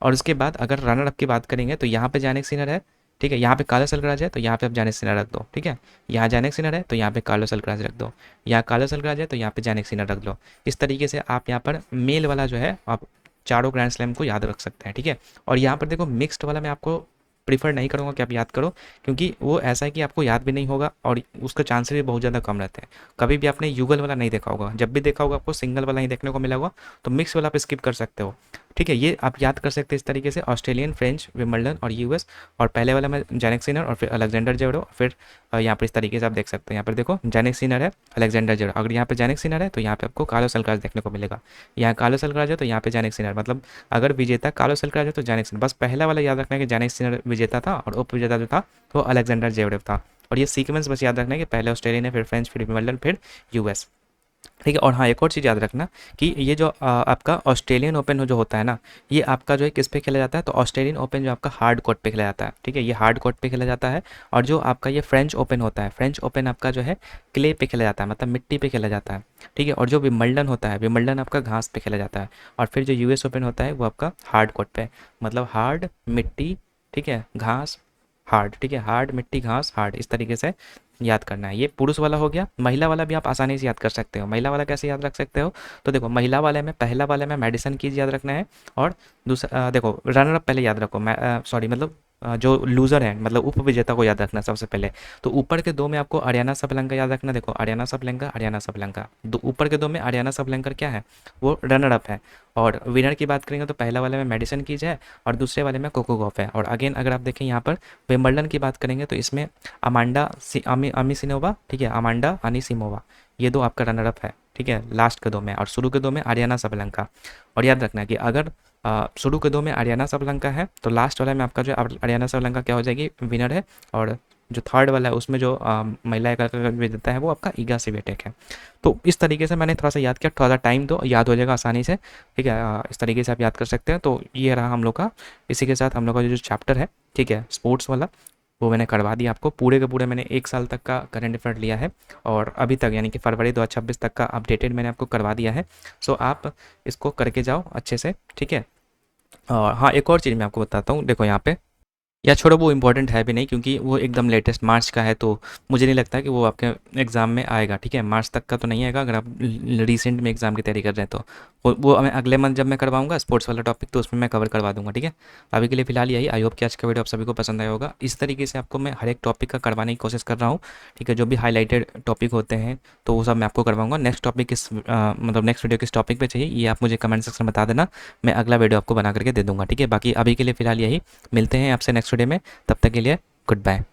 और उसके बाद अगर रनर अप की बात करेंगे तो यहाँ पे जानिक सिनर है। ठीक है, यहाँ पे कार्लोस अल्काराज है तो यहाँ पे आप जानिक सिनर रख दो। ठीक है, यहाँ जानिक सिनर है तो यहाँ पे कार्लोस अल्काराज रख दो। यहाँ कार्लोस अल्काराज है तो यहाँ पे जानिक सिनर रख दो। इस तरीके से आप यहाँ पर मेल वाला जो है आप चारों ग्रैंड स्लैम को याद रख सकते हैं। ठीक है, और यहाँ पर देखो मिक्स्ड वाला मैं आपको प्रीफर नहीं करूँगा कि आप याद करो, क्योंकि वो ऐसा है कि आपको याद भी नहीं होगा और उसका चांसेस भी बहुत ज़्यादा कम रहते हैं। कभी भी आपने युगल वाला नहीं देखा होगा, जब भी देखा होगा आपको सिंगल वाला ही देखने को मिला होगा। तो मिक्स वाला आप स्किप कर सकते हो। ठीक है, ये आप याद कर सकते हैं इस तरीके से, ऑस्ट्रेलियन, फ्रेंच, विंबलडन और यूएस। और पहले वाला में जानिक सिनर और फिर अलेक्जेंडर जेवरो। फिर यहाँ पर इस तरीके से आप देख सकते हैं, यहाँ पर देखो जानिक सिनर है, अलेक्जेंडर जेवरो। अगर यहाँ पे जानिक सिनर है तो यहाँ पे आपको कार्लोस अल्काराज देखने को मिलेगा। यहाँ कार्लोस अल्काराज है तो यहाँ पे जानिक सिनर, मतलब अगर विजेता कार्लोस अल्काराज है तो जानिक सिनर। बस पहला वाला याद रखना है कि जानिक सिनर विजेता था और उप विजेता जो था वो अलेक्जेंडर जेवरेव था। और ये सीक्वेंस बस याद रखना है कि पहले ऑस्ट्रेलियन है, फिर फ्रेंच, फिर विंबलडन, फिर यूएस। ठीक है, और हाँ एक और चीज़ याद रखना कि ये जो आपका ऑस्ट्रेलियन ओपन जो होता है ना, ये आपका जो है किस पे खेला जाता है, तो ऑस्ट्रेलियन ओपन जो आपका हार्ड कोर्ट पे खेला जाता है। ठीक है, ये हार्ड कोर्ट पे खेला जाता है। और जो आपका ये फ्रेंच ओपन होता है, फ्रेंच ओपन आपका जो है क्ले पे खेला जाता है, मतलब मिट्टी पे खेला जाता है। ठीक है, और जो विंबलडन होता है, विंबलडन आपका घास पे खेला जाता है। और फिर जो यूएस ओपन होता है वो आपका हार्ड कोर्ट पे, मतलब हार्ड मिट्टी, ठीक है, घास, हार्ड। ठीक है, हार्ड मिट्टी घास हार्ड, इस तरीके से याद करना है। ये पुरुष वाला हो गया। महिला वाला भी आप आसानी से याद कर सकते हो। महिला वाला कैसे याद रख सकते हो, तो देखो महिला वाले में पहला वाले में मेडिसन कीज याद रखना है। और दूसरा देखो रनर अप पहले याद रखो, मैं सॉरी मतलब जो लूज़र है मतलब उप विजेता को याद रखना सबसे पहले। तो ऊपर के दो में आपको आर्याना सबलंका याद रखना। देखो आर्याना सबलंका, आर्याना सबलंका, दो ऊपर के दो में आर्याना सबलंकर क्या है, वो रनर अप है। और विनर की बात करेंगे तो पहला वाले में मेडिसन कीज है और दूसरे वाले में कोको गॉफ है। और अगेन अगर आप देखें यहाँ पर विंबलडन की बात करेंगे तो इसमें अमांडा अमिसिनोवा, ठीक है, अमांडा अनिसिमोवा, ये दो आपका रनर अप है। ठीक है, लास्ट के दो में, और शुरू के दो में आर्याना सबलंका। और याद रखना है कि अगर शुरू के दो में आर्याना सबलंका है तो लास्ट वाला में आपका जो आर्याना सबलंका क्या हो जाएगी, विनर है। और जो थर्ड वाला है उसमें जो महिला एकांक विजेता है वो आपका ईगा स्विएटेक है। तो इस तरीके से मैंने थोड़ा सा याद किया, थोड़ा सा टाइम दो, याद हो जाएगा आसानी से। ठीक है, इस तरीके से आप याद कर सकते हैं। तो ये रहा हम लोग का, इसी के साथ हम लोग का जो चैप्टर है, ठीक है, स्पोर्ट्स वाला, वो मैंने करवा दिया आपको। पूरे के पूरे मैंने 1 साल तक का करंट अफेयर लिया है और अभी तक यानी कि फरवरी 2026 तक का अपडेटेड मैंने आपको करवा दिया है। सो आप इसको करके जाओ अच्छे से। ठीक है, और हाँ एक और चीज़ मैं आपको बताता हूँ, देखो यहाँ पे, या छोड़ो वो इम्पोर्टेंट है भी नहीं क्योंकि वो एकदम लेटेस्ट मार्च का है, तो मुझे नहीं लगता कि वो आपके एग्ज़ाम में आएगा। ठीक है, मार्च तक का तो नहीं आएगा अगर आप रिसेंट में एग्ज़ाम की तैयारी कर रहे हैं तो। वो मैं अगले मंथ जब मैं करवाऊंगा स्पोर्ट्स वाला टॉपिक तो उसमें मैं कवर करवा दूंगा। ठीक है, अभी के लिए फिलहाल यही। आई होप कि आज का वीडियो आप सभी को पसंद आया होगा। इस तरीके से आपको मैं हर एक टॉपिक का करवाने की कोशिश कर रहा हूँ। ठीक है, जो भी हाईलाइटेड टॉपिक होते हैं तो वो सब मैं आपको करवाऊंगा। नेक्स्ट टॉपिक किस मतलब नेक्स्ट वीडियो किस टॉपिक पे चाहिए ये आप मुझे कमेंट सेक्शन में बता देना, मैं अगला वीडियो आपको बना करके दे दूँगा। ठीक है, बाकी अभी के लिए फिलहाल यही, मिलते हैं आपसे नेक्स्ट वीडियो में, तब तक के लिए गुड बाय।